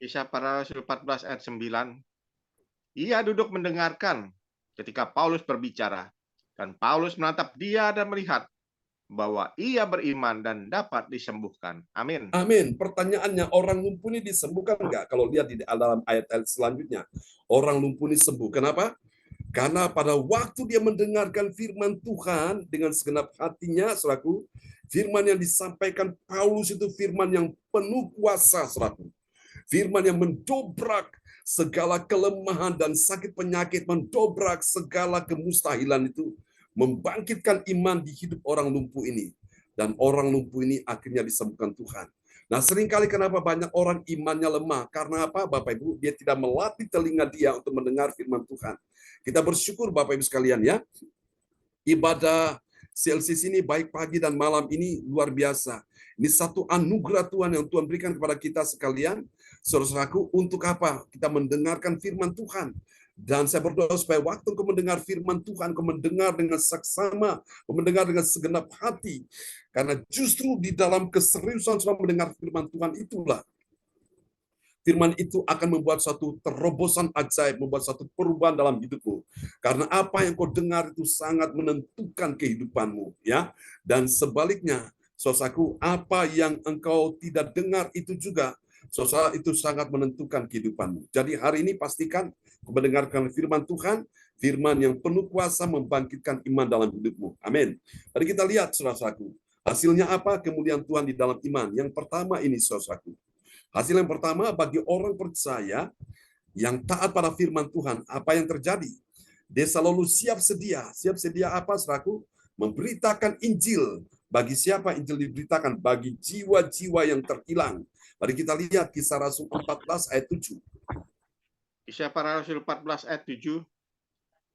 Kisah Para Rasul 14 ayat 9. Ia duduk mendengarkan ketika Paulus berbicara, dan Paulus menatap dia dan melihat bahwa ia beriman dan dapat disembuhkan. Amin. Amin. Pertanyaannya, orang lumpuh ini disembuhkan enggak? Kalau lihat di dalam ayat-ayat selanjutnya, orang lumpuh ini sembuh. Kenapa? Karena pada waktu dia mendengarkan firman Tuhan dengan segenap hatinya, saudaraku, firman yang disampaikan Paulus itu firman yang penuh kuasa, saudaraku. Firman yang mendobrak segala kelemahan dan sakit penyakit, mendobrak segala kemustahilan itu, membangkitkan iman di hidup orang lumpuh ini. Dan orang lumpuh ini akhirnya disembuhkan Tuhan. Nah, seringkali kenapa banyak orang imannya lemah? Karena apa, Bapak Ibu? Dia tidak melatih telinga dia untuk mendengar firman Tuhan. Kita bersyukur, Bapak Ibu sekalian, ya. Ibadah CLC ini baik pagi dan malam ini luar biasa. Ini satu anugerah Tuhan yang Tuhan berikan kepada kita sekalian, saudaraku, untuk apa? Kita mendengarkan firman Tuhan. Dan saya berdoa supaya waktu kau mendengar firman Tuhan, kau mendengar dengan saksama, kau mendengar dengan segenap hati. Karena justru di dalam keseriusan saudara mendengar firman Tuhan itulah, firman itu akan membuat suatu terobosan ajaib, membuat suatu perubahan dalam hidupmu. Karena apa yang kau dengar itu sangat menentukan kehidupanmu, ya. Dan sebaliknya, saudaraku, apa yang engkau tidak dengar itu juga, saudara, itu sangat menentukan kehidupanmu. Jadi hari ini pastikan kau mendengarkan firman Tuhan, firman yang penuh kuasa membangkitkan iman dalam hidupmu. Amin. Mari kita lihat, saudaraku, hasilnya apa kemuliaan Tuhan di dalam iman. Yang pertama ini, saudaraku. Hasil yang pertama, bagi orang percaya yang taat pada firman Tuhan, apa yang terjadi? Dia selalu siap sedia. Siap sedia apa, saudaraku? Memberitakan Injil. Bagi siapa Injil diberitakan? Bagi jiwa-jiwa yang terhilang. Mari kita lihat Kisah Rasul 14 ayat 7. Kisah Para Rasul 14 ayat 7.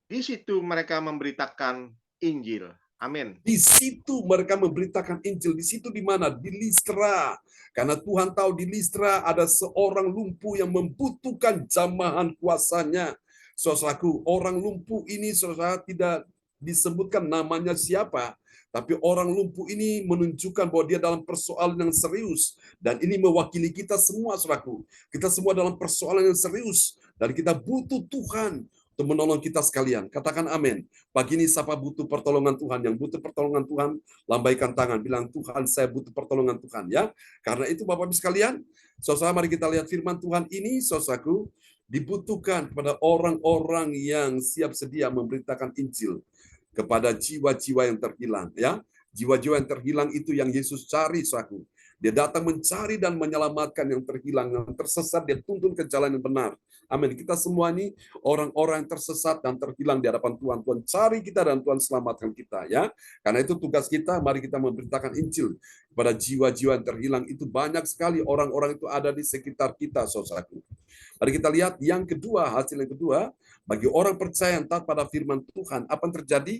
Di situ mereka memberitakan Injil. Amin. Di situ mereka memberitakan Injil. Di situ di mana? Di Listra. Karena Tuhan tahu di Listra ada seorang lumpuh yang membutuhkan jamahan kuasanya. Saudaraku, orang lumpuh ini, saudara, tidak disebutkan namanya siapa. Tapi orang lumpuh ini menunjukkan bahwa dia dalam persoalan yang serius. Dan ini mewakili kita semua, saudaraku. Kita semua dalam persoalan yang serius. Dan kita butuh Tuhan untuk menolong kita sekalian. Katakan amin. Pagi ini siapa butuh pertolongan Tuhan? Yang butuh pertolongan Tuhan, lambaikan tangan. Bilang, Tuhan, saya butuh pertolongan Tuhan. Ya, karena itu Bapak-Ibu sekalian, saudara, mari kita lihat firman Tuhan ini, saudaraku, dibutuhkan kepada orang-orang yang siap sedia memberitakan Injil kepada jiwa-jiwa yang terhilang. Ya, jiwa-jiwa yang terhilang itu yang Yesus cari, saudaraku. Dia datang mencari dan menyelamatkan yang terhilang, yang tersesat, dia tuntun ke jalan yang benar. Amin. Kita semua ini orang-orang yang tersesat dan terhilang di hadapan Tuhan. Tuhan cari kita dan Tuhan selamatkan kita, ya. Karena itu tugas kita, mari kita memberitakan Injil kepada jiwa-jiwa yang terhilang. Itu banyak sekali orang-orang itu ada di sekitar kita, saudaraku. Mari kita lihat yang kedua, hasil yang kedua, bagi orang percaya yang taat pada firman Tuhan, apa yang terjadi?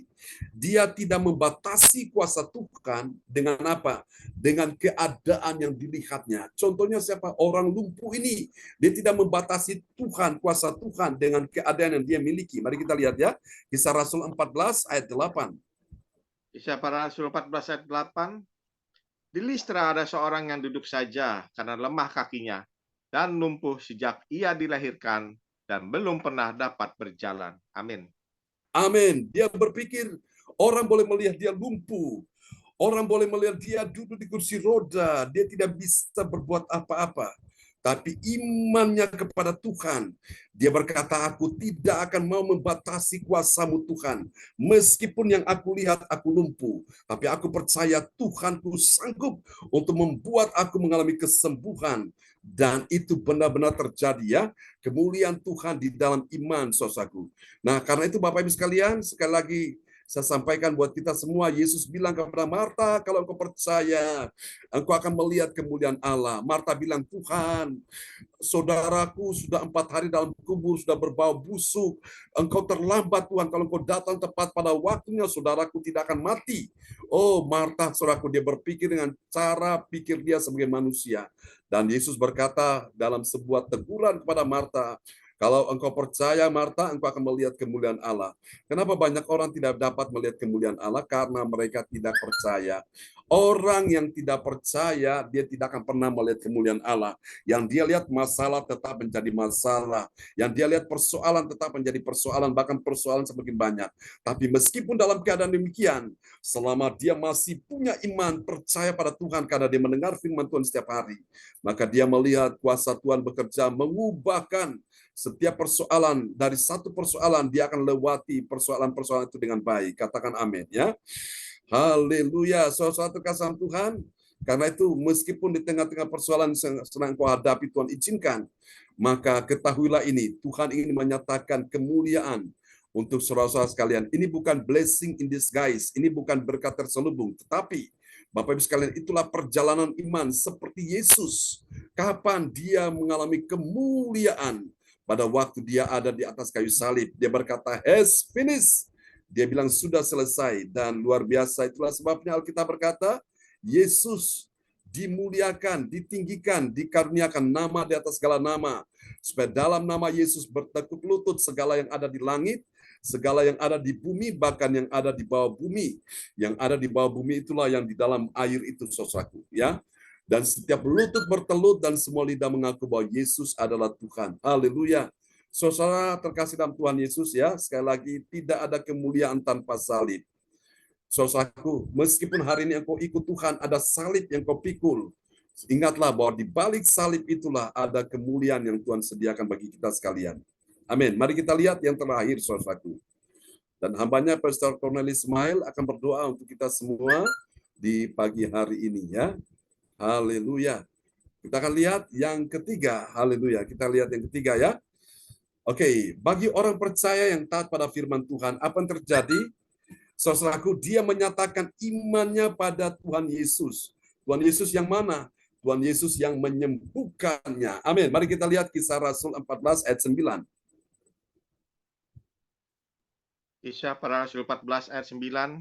Dia tidak membatasi kuasa Tuhan dengan apa? Dengan keadaan yang dilihatnya. Contohnya siapa? Orang lumpuh ini. Dia tidak membatasi Tuhan, kuasa Tuhan dengan keadaan yang dia miliki. Mari kita lihat ya. Kisah Rasul 14 ayat 8. Kisah para Rasul 14 ayat 8. Di Listra ada seorang yang duduk saja karena lemah kakinya dan lumpuh sejak ia dilahirkan dan belum pernah dapat berjalan. Amin. Amin. Dia berpikir orang boleh melihat dia lumpuh. Orang boleh melihat dia duduk di kursi roda. Dia tidak bisa berbuat apa-apa. Tapi imannya kepada Tuhan. Dia berkata, aku tidak akan mau membatasi kuasa-Mu Tuhan. Meskipun yang aku lihat aku lumpuh. Tapi aku percaya Tuhanku sanggup untuk membuat aku mengalami kesembuhan. Dan itu benar-benar terjadi ya. Kemuliaan Tuhan di dalam iman, saudaraku. Nah, karena itu Bapak Ibu sekalian, sekali lagi saya sampaikan buat kita semua, Yesus bilang kepada Marta, kalau engkau percaya, engkau akan melihat kemuliaan Allah. Marta bilang, Tuhan, saudaraku sudah 4 hari dalam kubur, sudah berbau busuk. Engkau terlambat Tuhan, kalau engkau datang tepat pada waktunya, saudaraku tidak akan mati. Oh Marta, saudaraku, dia berpikir dengan cara pikir dia sebagai manusia. Dan Yesus berkata dalam sebuah teguran kepada Marta, kalau engkau percaya, Marta, engkau akan melihat kemuliaan Allah. Kenapa banyak orang tidak dapat melihat kemuliaan Allah? Karena mereka tidak percaya. Orang yang tidak percaya, dia tidak akan pernah melihat kemuliaan Allah. Yang dia lihat masalah tetap menjadi masalah. Yang dia lihat persoalan tetap menjadi persoalan, bahkan persoalan semakin banyak. Tapi meskipun dalam keadaan demikian, selama dia masih punya iman, percaya pada Tuhan karena dia mendengar firman Tuhan setiap hari, maka dia melihat kuasa Tuhan bekerja mengubahkan setiap persoalan. Dari satu persoalan dia akan lewati persoalan-persoalan itu dengan baik. Katakan amin ya. Haleluya. Suatu kasih Tuhan. Karena itu meskipun di tengah-tengah persoalan yang sedang kau hadapi Tuhan izinkan, maka ketahuilah ini, Tuhan ingin menyatakan kemuliaan untuk saudara-saudara sekalian. Ini bukan blessing in disguise, ini bukan berkat terselubung, tetapi Bapak Ibu sekalian, itulah perjalanan iman seperti Yesus. Kapan dia mengalami kemuliaan? Pada waktu dia ada di atas kayu salib, dia berkata, has finished. Dia bilang sudah selesai, dan luar biasa itulah sebabnya Alkitab berkata, Yesus dimuliakan, ditinggikan, dikaruniakan nama di atas segala nama, supaya dalam nama Yesus bertekuk lutut segala yang ada di langit, segala yang ada di bumi, bahkan yang ada di bawah bumi. Yang ada di bawah bumi itulah yang di dalam air itu, saudaraku, ya. Dan setiap lutut bertelut dan semua lidah mengaku bahwa Yesus adalah Tuhan. Haleluya. Saudara terkasih dalam Tuhan Yesus ya, sekali lagi tidak ada kemuliaan tanpa salib. Saudaraku, meskipun hari ini engkau ikut Tuhan, ada salib yang kau pikul. Ingatlah bahwa di balik salib itulah ada kemuliaan yang Tuhan sediakan bagi kita sekalian. Amin. Mari kita lihat yang terakhir, saudaraku. Dan hambanya Pastor Cornelis Ismail akan berdoa untuk kita semua di pagi hari ini ya. Haleluya. Kita akan lihat yang ketiga. Haleluya. Kita lihat yang ketiga ya. Oke, bagi orang percaya yang taat pada firman Tuhan, apa yang terjadi? Saudaraku, dia menyatakan imannya pada Tuhan Yesus. Tuhan Yesus yang mana? Tuhan Yesus yang menyembuhkannya. Amin. Mari kita lihat Kisah Rasul 14 ayat 9. Kisah para Rasul 14 ayat 9.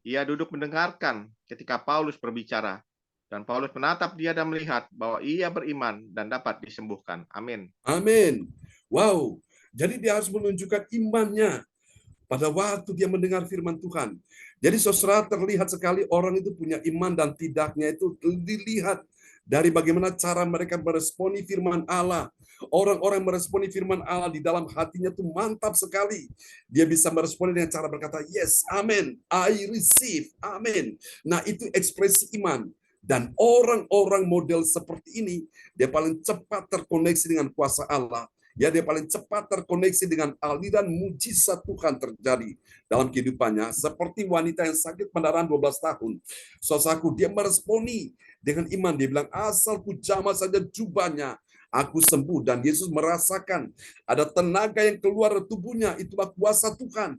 Ia duduk mendengarkan ketika Paulus berbicara. Dan Paulus menatap dia dan melihat bahwa ia beriman dan dapat disembuhkan. Amin. Amin. Wow. Jadi dia harus menunjukkan imannya pada waktu dia mendengar firman Tuhan. Jadi saudara, terlihat sekali orang itu punya iman dan tidaknya itu dilihat dari bagaimana cara mereka meresponi firman Allah. Orang-orang meresponi firman Allah di dalam hatinya itu mantap sekali. Dia bisa meresponi dengan cara berkata, yes, amen, I receive, amen. Nah, itu ekspresi iman. Dan orang-orang model seperti ini, dia paling cepat terkoneksi dengan kuasa Allah. Ya, dia paling cepat terkoneksi dengan aliran mujizat Tuhan terjadi dalam kehidupannya. Seperti wanita yang sakit pendarahan 12 tahun. Saudaraku, dia meresponi dengan iman. Dia bilang, asal ku jamah saja jubahnya, aku sembuh. Dan Yesus merasakan ada tenaga yang keluar dari tubuhnya. Itulah kuasa Tuhan.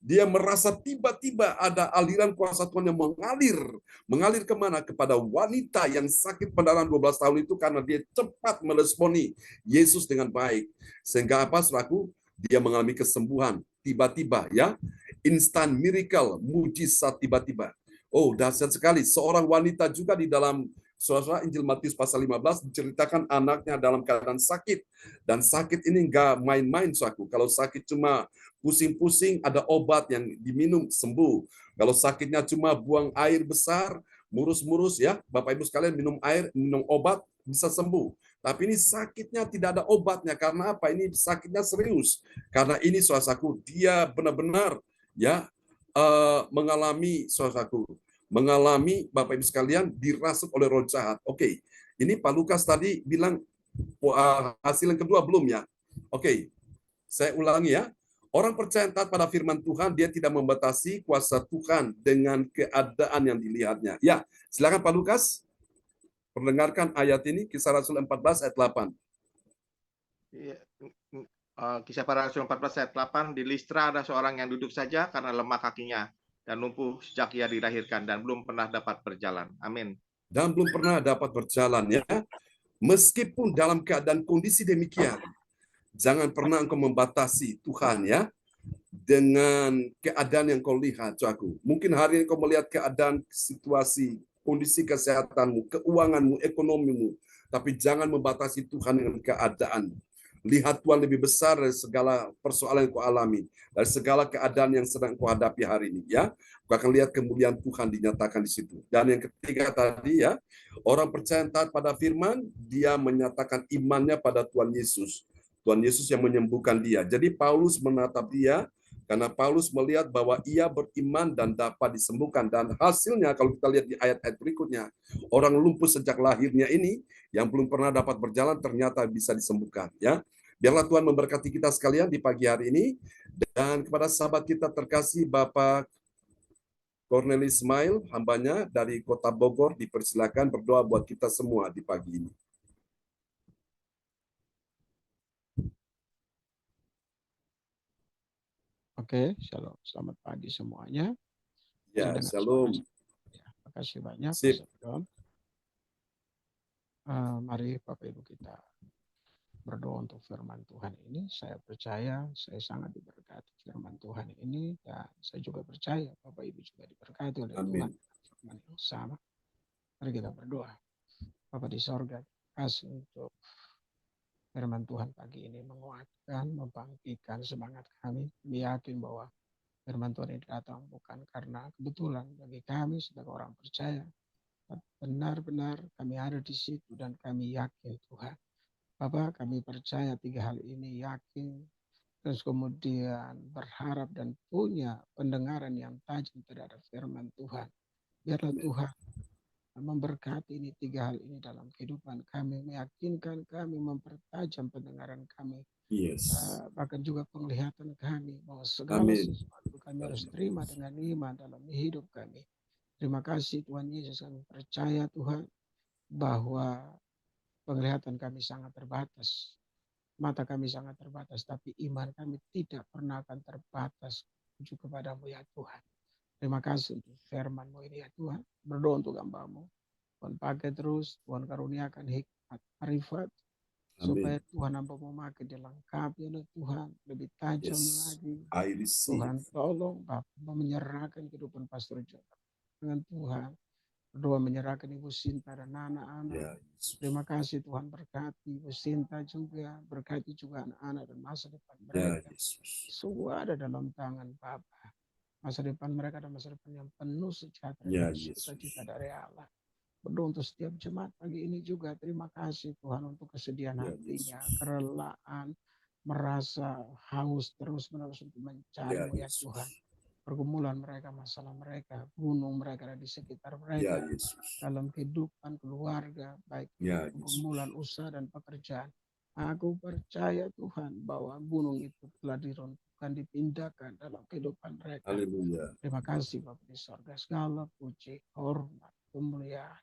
Dia merasa tiba-tiba ada aliran kuasa Tuhan yang mengalir. Mengalir kemana? Kepada wanita yang sakit pendarahan 12 tahun itu karena dia cepat meresponi Yesus dengan baik. Sehingga apa, saudaraku? Dia mengalami kesembuhan. Tiba-tiba ya. Instant miracle, mujizat tiba-tiba. Oh, dahsyat sekali. Seorang wanita juga di dalam saudara Injil Matius pasal 15 diceritakan anaknya dalam keadaan sakit. Dan sakit ini enggak main-main, saudaraku. Kalau sakit cuma pusing-pusing, ada obat yang diminum sembuh. Kalau sakitnya cuma buang air besar, murus-murus ya, Bapak Ibu sekalian minum air, minum obat bisa sembuh. Tapi ini sakitnya tidak ada obatnya. Karena apa? Ini sakitnya serius. Karena ini saudaraku, dia benar-benar ya mengalami saudaraku, mengalami Bapak Ibu sekalian dirasuk oleh roh jahat. Oke. Ini Pak Lukas tadi bilang hasil yang kedua belum ya? Oke. Saya ulangi ya. Orang percaya taat pada firman Tuhan, dia tidak membatasi kuasa Tuhan dengan keadaan yang dilihatnya. Ya, silakan Pak Lukas. Perdengarkan ayat ini, Kisah Rasul 14 ayat 8. Iya, Kisah Para Rasul 14 ayat 8, di Listra ada seorang yang duduk saja karena lemah kakinya dan lumpuh sejak ia dilahirkan dan belum pernah dapat berjalan. Amin. Dan belum pernah dapat berjalan ya. Meskipun dalam keadaan kondisi demikian, jangan pernah engkau membatasi Tuhan ya dengan keadaan yang kau lihat, saudaraku. Mungkin hari ini kau melihat keadaan, situasi, kondisi kesehatanmu, keuanganmu, ekonomimu, tapi jangan membatasi Tuhan dengan keadaan. Lihat Tuhan lebih besar dari segala persoalan yang kau alami, dari segala keadaan yang sedang kau hadapi hari ini. Ya, kau akan lihat kemuliaan Tuhan dinyatakan di situ. Dan yang ketiga tadi ya, orang percaya taat pada firman, dia menyatakan imannya pada Tuhan Yesus. Tuhan Yesus yang menyembuhkan dia. Jadi Paulus menatap dia karena Paulus melihat bahwa ia beriman dan dapat disembuhkan. Dan hasilnya kalau kita lihat di ayat-ayat berikutnya, orang lumpuh sejak lahirnya ini yang belum pernah dapat berjalan ternyata bisa disembuhkan. Ya, biarlah Tuhan memberkati kita sekalian di pagi hari ini. Dan kepada sahabat kita terkasih Bapak Cornelis Ismail, hambanya dari Kota Bogor, dipersilakan berdoa buat kita semua di pagi ini. Oke, shalom. Selamat pagi semuanya. Ya, Saya dengar shalom. suara. Ya, makasih banyak, Sip. Pastor John. Mari Bapak Ibu kita berdoa untuk firman Tuhan ini. Saya percaya saya sangat diberkati firman Tuhan ini, dan saya juga percaya Bapak Ibu juga diberkati oleh Amin. Tuhan. Firman yang sama. Mari kita berdoa. Bapak di sorga, kasih untuk firman Tuhan pagi ini menguatkan, membangkitkan semangat kami. Kami yakin bahwa firman Tuhan ini datang bukan karena kebetulan bagi kami sebagai orang percaya. Benar-benar kami ada di situ dan kami yakin Tuhan. Bapak, kami percaya 3 hal ini, yakin, terus kemudian berharap dan punya pendengaran yang tajam terhadap firman Tuhan. Biarlah Tuhan memberkati ini 3 hal ini dalam kehidupan kami, meyakinkan kami, mempertajam pendengaran kami. Yes. Bahkan juga penglihatan kami bahwa segala sesuatu kami harus terima dengan iman dalam hidup kami. Terima kasih Tuhan Yesus, kami percaya Tuhan bahwa penglihatan kami sangat terbatas, mata kami sangat terbatas, tapi iman kami tidak pernah akan terbatas menuju kepadamu ya Tuhan. Terima kasih untuk firman-Mu ini ya Tuhan. Berdoa untuk hamba-Mu. Tuhan pakai terus, Tuhan karuniakan hikmat, arifat, supaya Tuhan hamba-Mu makin dilengkapi oleh Tuhan, lebih tajam lagi. Tuhan tolong Bapak menyerahkan kehidupan Pastor John dengan Tuhan. Berdoa menyerahkan Ibu Sinta dan anak-anak. Terima kasih Tuhan, berkati Ibu Sinta juga, berkati juga anak-anak dan masa depan mereka. Semua ada dalam tangan Bapa. Masa depan mereka dan masa depan yang penuh sejahtera, sukacita dari Allah. Berdoa untuk setiap jemaat pagi ini juga. Terima kasih Tuhan untuk kesediaan hatinya, kerelaan, merasa haus terus-menerus untuk mencari-Mu ya Tuhan. Pergumulan mereka, masalah mereka, gunung mereka ada di sekitar mereka, dalam kehidupan keluarga, baik pergumulan usaha dan pekerjaan. Aku percaya Tuhan bahwa gunung itu telah diruntuhkan, dipindahkan dalam kehidupan mereka. Haleluya. Terima kasih Bapa di sorga, segala puji, hormat, kemuliaan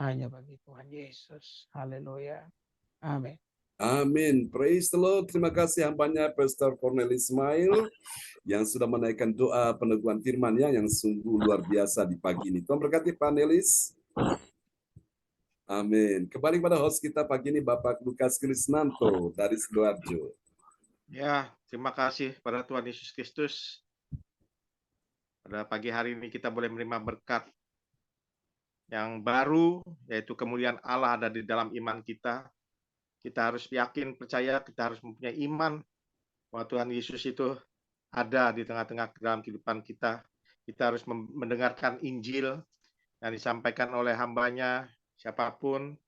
hanya bagi Tuhan Yesus. Haleluya. Amin. Amin. Praise the Lord. Terima kasih hambanya Pastor Cornelis Ismail yang sudah menaikkan doa peneguhan firman-Nya yang sungguh luar biasa di pagi ini. Tuhan berkati panelis. Amin. Kembali pada host kita pagi ini Bapak Lukas Krisnanto dari Sidoarjo. Ya, terima kasih pada Tuhan Yesus Kristus. Pada pagi hari ini kita boleh menerima berkat yang baru, yaitu kemuliaan Allah ada di dalam iman kita. Kita harus yakin, percaya, kita harus mempunyai iman bahwa Tuhan Yesus itu ada di tengah-tengah dalam kehidupan kita. Kita harus mendengarkan Injil yang disampaikan oleh hambanya, siapapun.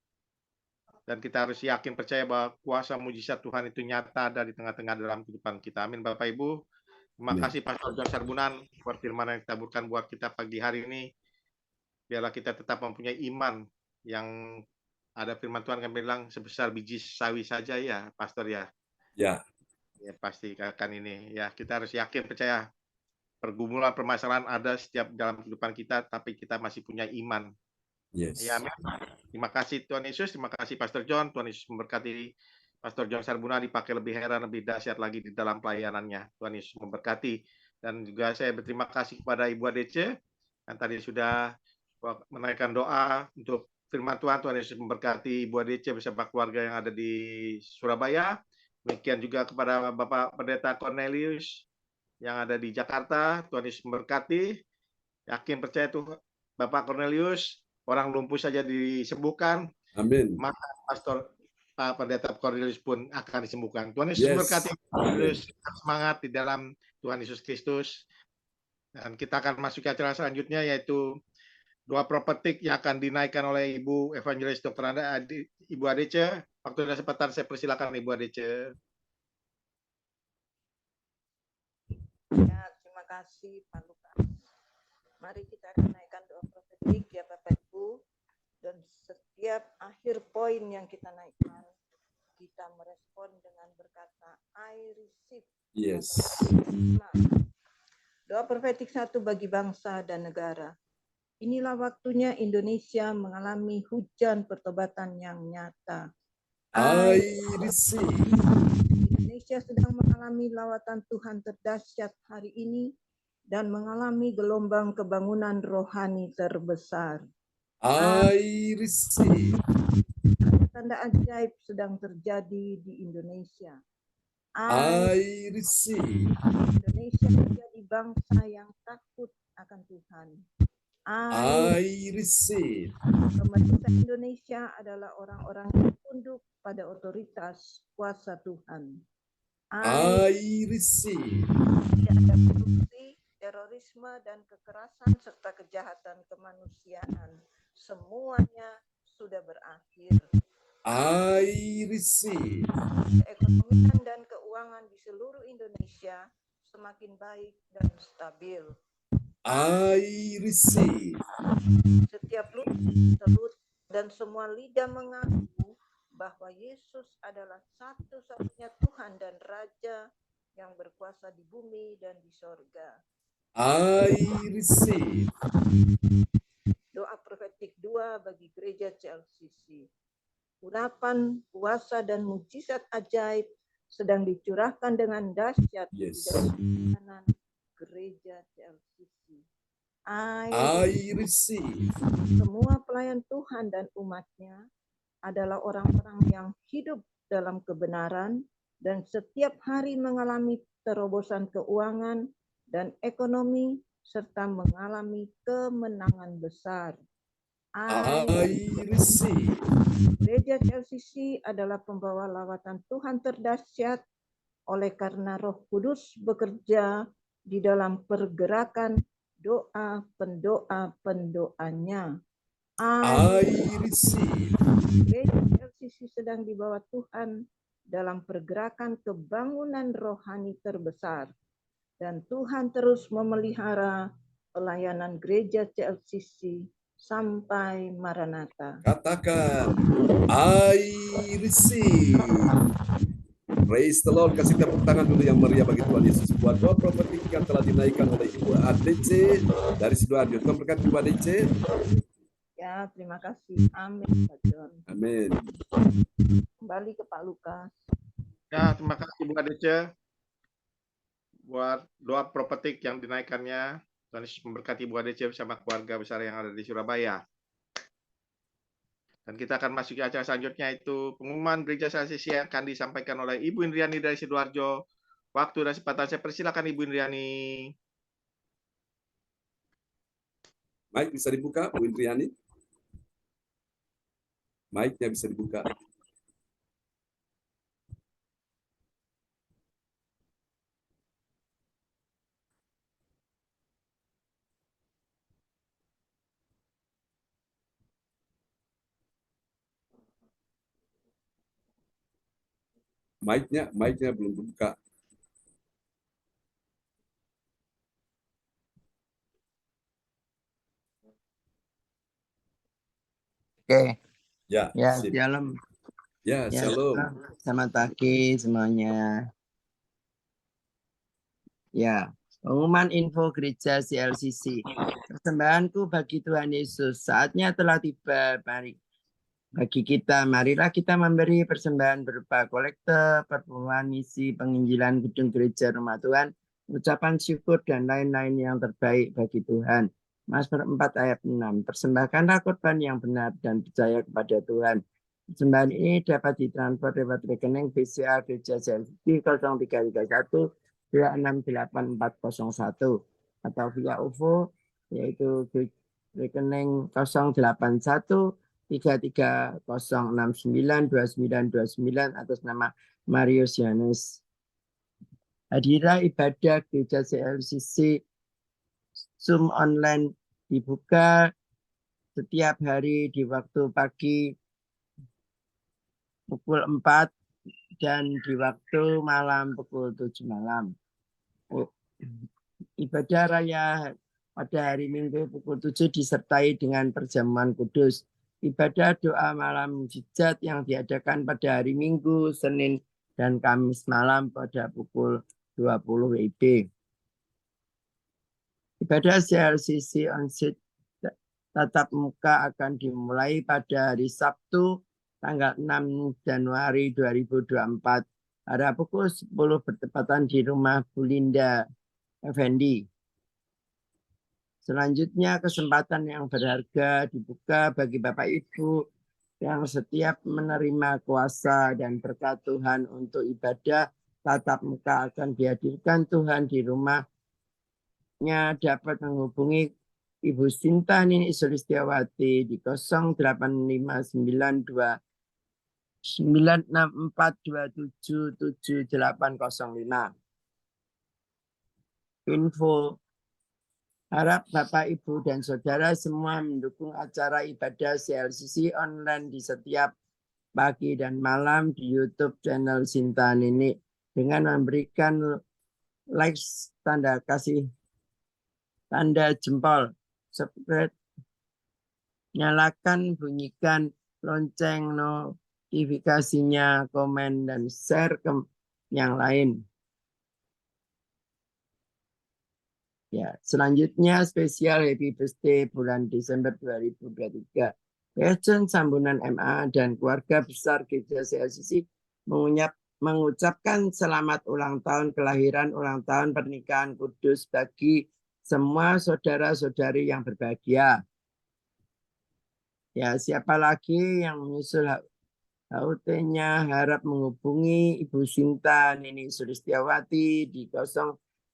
Dan kita harus yakin, percaya bahwa kuasa mujizat Tuhan itu nyata ada di tengah-tengah dalam kehidupan kita. Amin, Bapak Ibu. Terima kasih Pastor John Sarbunan buat firman yang ditaburkan buat kita pagi hari ini. Biarlah kita tetap mempunyai iman yang ada firman Tuhan yang bilang sebesar biji sawi saja ya, Pastor ya. Ya. Ya pasti akan ini. Ya kita harus yakin, percaya. Pergumulan, permasalahan ada setiap dalam kehidupan kita, tapi kita masih punya iman. Yes. Ya, amin. Terima kasih Tuhan Yesus, terima kasih Pastor John. Tuhan Yesus memberkati Pastor John Sarbuna dipakai lebih heran, lebih dahsyat lagi di dalam pelayanannya. Tuhan Yesus memberkati. Dan juga saya berterima kasih kepada Ibu ADC yang tadi sudah menaikkan doa untuk firman Tuhan. Tuhan Yesus memberkati Ibu ADC beserta keluarga yang ada di Surabaya. Demikian juga kepada Bapak Pendeta Cornelius yang ada di Jakarta. Tuhan Yesus memberkati. Yakin percaya tuh Bapak Cornelius, orang lumpuh saja disembuhkan. Amin. Maka Pak Pendeta Cornelius pun akan disembuhkan. Tuhan Yesus memberkati. Cornelius semangat di dalam Tuhan Yesus Kristus. Dan kita akan masuk ke acara selanjutnya, yaitu doa profetik yang akan dinaikkan oleh Ibu Evangelis Dr. Ibu ADC. Waktu ada kesempatan saya persilakan Ibu ADC. Ya, terima kasih Pak Lukas. Mari kita akan naikkan doa profetik ya Bapak Ibu. Dan setiap akhir poin yang kita naikkan, kita merespon dengan berkata, I receive. Yes. Doa profetik 1 bagi bangsa dan negara. Inilah waktunya Indonesia mengalami hujan pertobatan yang nyata. I receive. Indonesia sedang mengalami lawatan Tuhan terdahsyat hari ini dan mengalami gelombang kebangunan rohani terbesar. I receive. Tanda ajaib sedang terjadi di Indonesia. I receive. Indonesia menjadi bangsa yang takut akan Tuhan. I receive. Pemerintah Indonesia adalah orang-orang yang tunduk pada otoritas kuasa Tuhan. I receive. Tidak ada korupsi, terorisme, dan kekerasan serta kejahatan kemanusiaan. Semuanya sudah berakhir. I receive. Keekonomian dan keuangan di seluruh Indonesia semakin baik dan stabil. I receive. Setiap lutut dan semua lidah mengaku bahwa Yesus adalah satu-satunya Tuhan dan Raja yang berkuasa di bumi dan di sorga. I receive. Doa profetik 2 bagi gereja CLCC. Urapan, kuasa, dan mujizat ajaib sedang dicurahkan dengan dahsyat di dalam gereja CLCC. I receive. Semua pelayan Tuhan dan umatnya adalah orang-orang yang hidup dalam kebenaran dan setiap hari mengalami terobosan keuangan dan ekonomi serta mengalami kemenangan besar. I receive. Gereja CLCC adalah pembawa lawatan Tuhan terdahsyat oleh karena Roh Kudus bekerja di dalam pergerakan doa pendoanya. I receive. Gereja CLCC sedang dibawa Tuhan dalam pergerakan kebangunan rohani terbesar. Dan Tuhan terus memelihara pelayanan gereja CLCC sampai Maranatha. Katakan, I receive. Praise the Lord. Kasih tepuk tangan dulu yang meriah bagi Tuhan Yesus. Buat doa profetik yang telah dinaikkan oleh Ibu ADC dari Sidoarjo. Tuhan berkati Ibu ADC. Ya, terima kasih. Amin, Pak John. Amin. Kembali ke Pak Lukas. Ya, terima kasih Bu Adece buat doa prophetik yang dinaikkannya. Tuhan Yesus memberkati Bu Adece bersama keluarga besar yang ada di Surabaya. Dan kita akan masuk ke acara selanjutnya, itu pengumuman gereja CLCC yang akan disampaikan oleh Ibu Indriani dari Sidoarjo. Waktu dan kesempatan saya persilakan Ibu Indriani. Mic bisa dibuka, Bu Indriani? Mic-nya bisa dibuka. Mic-nya belum dibuka. Oke, Ya, ya sip. shalom. Ya, Ya, shalom. selamat pagi semuanya. Ya, pengumuman info gereja CLCC. Persembahanku bagi Tuhan Yesus. Saatnya telah tiba. Mari bagi kita, marilah kita memberi persembahan berupa kolekte, perpuluhan misi, penginjilan gedung gereja rumah Tuhan, ucapan syukur dan lain-lain yang terbaik bagi Tuhan. Mazmur 4 ayat 6. Persembahkanlah korban yang benar dan percaya kepada Tuhan. Persembahan ini dapat ditransfer lewat rekening BCA Gereja CLCC 0331 268401 atau via OVO yaitu rekening 081 33069299 atas nama Marius Yohanes. Hadirat ibadah gereja CLCC Zoom online dibuka setiap hari di waktu pagi pukul 4 dan di waktu malam pukul 7 malam. Ibadah raya pada hari Minggu pukul 7 disertai dengan perjamuan kudus. Ibadah doa malam mujizat yang diadakan pada hari Minggu, Senin, dan Kamis malam pada pukul 20 WIB. Ibadah CLCC on-site tatap muka akan dimulai pada hari Sabtu, tanggal 6 Januari 2024. Pada pukul 10 bertepatan di rumah Bu Linda Effendi. Selanjutnya kesempatan yang berharga dibuka bagi Bapak Ibu yang setiap menerima kuasa dan berkat Tuhan untuk ibadah tatap muka akan dihadirkan Tuhan di rumahnya dapat menghubungi Ibu Sinta Nini Sulistiawati di 08592964277805. Info. Harap Bapak, Ibu, dan Saudara semua mendukung acara ibadah CLCC online di setiap pagi dan malam di YouTube channel Sinta Nini dengan memberikan like, tanda kasih, tanda jempol, subscribe, nyalakan, bunyikan lonceng notifikasinya, komen, dan share ke yang lain. Ya, selanjutnya spesial Happy Birthday bulan Desember 2023. Passion Sambunan MA dan keluarga besar Gereja CLCC mengucapkan selamat ulang tahun kelahiran, ulang tahun pernikahan kudus bagi semua saudara-saudari yang berbahagia. Ya, siapa lagi yang menyusul HUT-nya harap menghubungi Ibu Sinta Nini Sulistiawati di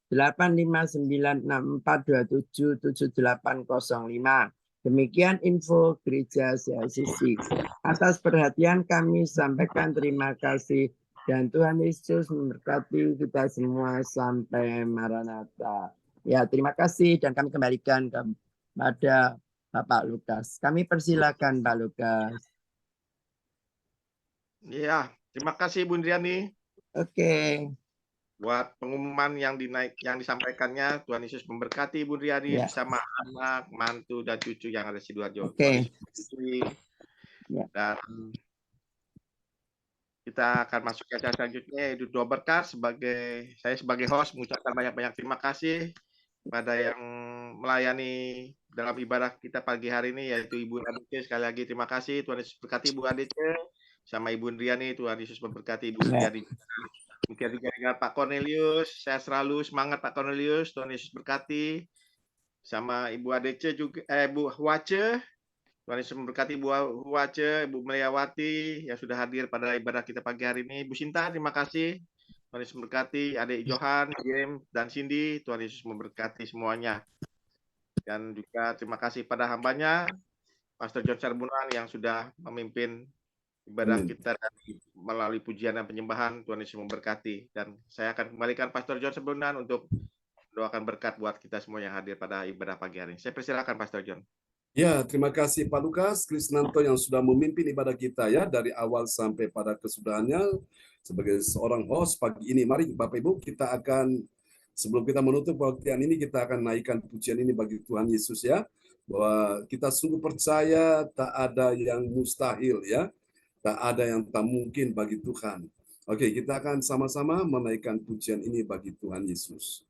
085964277805. Demikian info gereja CLCC. Atas perhatian kami sampaikan terima kasih dan Tuhan Yesus memberkati kita semua sampai Maranatha. Ya, terima kasih dan kami kembalikan kepada Bapak Lukas. Kami persilakan Pak Lukas. Ya, terima kasih Bu Indriani. Oke. Buat pengumuman yang disampaikannya. Tuhan Yesus memberkati Ibu Indriani bersama anak, mantu, dan cucu yang ada di Sidoarjo. Oke. Dan kita akan masuk ke acara selanjutnya, yaitu doa berkat. Saya sebagai host mengucapkan banyak-banyak terima kasih kepada yang melayani dalam ibadah kita pagi hari ini, yaitu Ibu Adece. Sekali lagi terima kasih, Tuhan Yesus berkati Ibu Adece, sama Ibu Indriani, Tuhan Yesus memberkati Ibu Indriani. Demikian juga dengan Pak Cornelius, saya selalu semangat Pak Cornelius, Tuhan Yesus berkati. Sama Ibu Adece juga, Bu Huace, Tuhan Yesus memberkati Bu Huace, Ibu Meliawati yang sudah hadir pada ibadah kita pagi hari ini. Bu Sinta, terima kasih. Tuhan Yesus memberkati. Adik Johan, James, dan Cindy, Tuhan Yesus memberkati semuanya. Dan juga terima kasih pada hambanya, Pastor John Sarbunan yang sudah memimpin ibadah kita melalui pujian dan penyembahan. Tuhan Yesus memberkati. Dan saya akan kembalikan Pastor John Sarbunan untuk doakan berkat buat kita semua yang hadir pada ibadah pagi hari ini. Saya persilakan Pastor John. Ya, terima kasih Pak Lukas Krisnanto yang sudah memimpin ibadah kita ya dari awal sampai pada kesudahannya sebagai seorang host pagi ini. Mari Bapak Ibu, kita akan sebelum kita menutup waktu ini kita akan naikkan pujian ini bagi Tuhan Yesus ya. Bahwa kita sungguh percaya tak ada yang mustahil ya. Tak ada yang tak mungkin bagi Tuhan. Oke, kita akan sama-sama menaikkan pujian ini bagi Tuhan Yesus.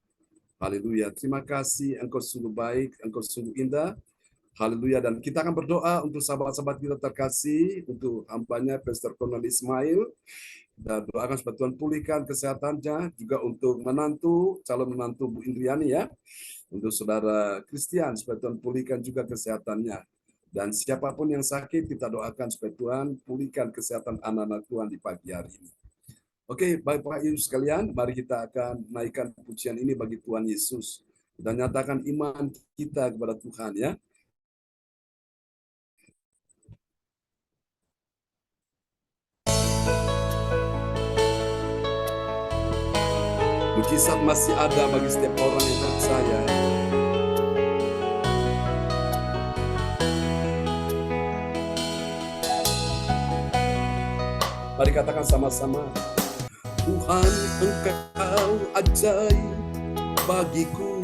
Haleluya. Terima kasih, Engkau sungguh baik, Engkau sungguh indah. Haleluya. Dan kita akan berdoa untuk sahabat-sahabat kita terkasih, untuk hambanya Pastor Cornelius Ismail. Dan doakan supaya Tuhan pulihkan kesehatannya, juga untuk menantu, calon menantu Bu Indriani ya. Untuk saudara Christian, supaya Tuhan pulihkan juga kesehatannya. Dan siapapun yang sakit, kita doakan supaya Tuhan pulihkan kesehatan anak-anak Tuhan di pagi hari ini. Oke, Bapak Ibu sekalian, mari kita akan naikkan pujian ini bagi Tuhan Yesus. Kita nyatakan iman kita kepada Tuhan ya. Mujizat masih ada bagi setiap orang yang percaya. Mari katakan sama-sama. Tuhan, Engkau ajaib bagiku.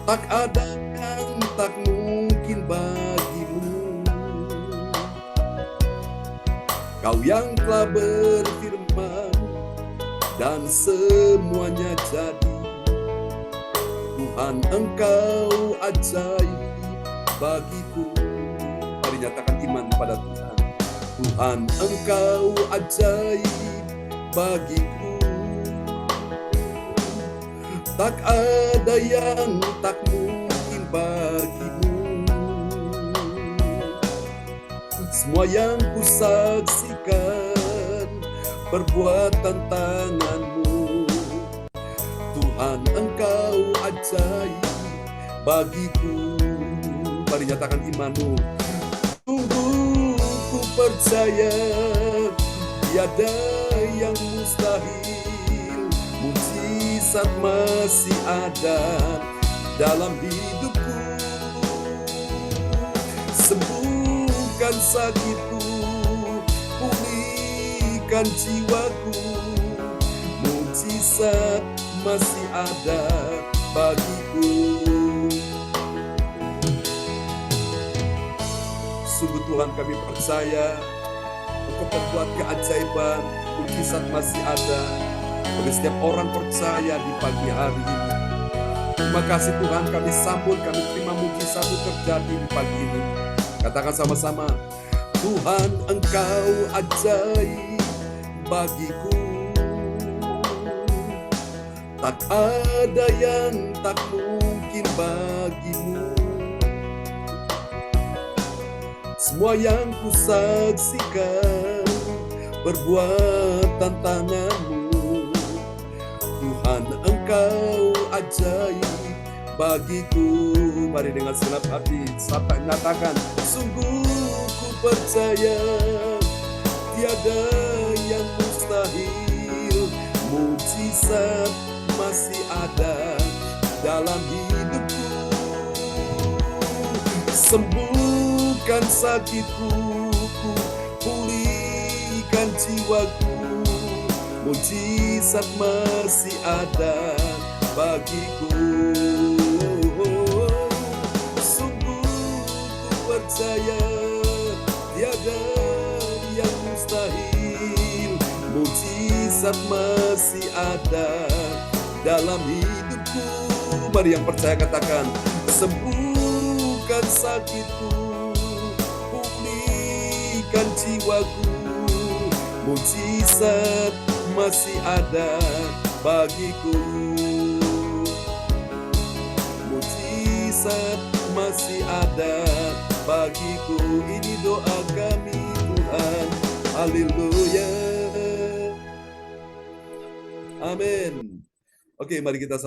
Tak ada yang tak mungkin bagimu. Kau yang telah berfirman dan semuanya jadi. Tuhan, Engkau ajaib bagiku. Mari nyatakan iman pada Tuhan. Tuhan, Engkau ajaib bagiku. Tak ada yang tak mungkin bagimu. Semua yang kusaksikan perbuatan tanganmu. Tuhan, Engkau ajaib bagiku. Mari nyatakan imanmu. Sungguh ku percaya tiada yang mustahil. Mujizat masih ada dalam hidupku. Sembuhkan sakitku, pulihkan jiwaku. Mujizat masih ada bagiku. Sungguh Tuhan, kami percaya Engkau berbuat keajaiban, mujizat masih ada bagi setiap orang percaya di pagi hari ini. Terima kasih Tuhan, kami sambut, kami terima mujizat-Mu terjadi di pagi ini. Katakan sama-sama, Tuhan, Engkau ajaib bagiku. Tak ada yang tak mungkin bagimu. Semua yang kusaksikan perbuatan tanganmu. Tuhan, Engkau ajaib bagiku. Mari dengan senap hati nyatakan, sungguh ku percaya tiada yang mustahil. Mujizat masih ada dalam hidupku. Sembuhkan sakitku, pulihkan jiwaku. Mujizat masih ada bagiku. Sungguh ku percaya tiada yang mustahil. Mujizat masih ada dalam hidupku. Mari yang percaya katakan, sembuhkan sakitku, pulihkan jiwaku, mujizat masih ada bagiku. Mujizat masih ada bagiku. Ini doa kami Tuhan. Haleluya. Amin. Oke, mari kita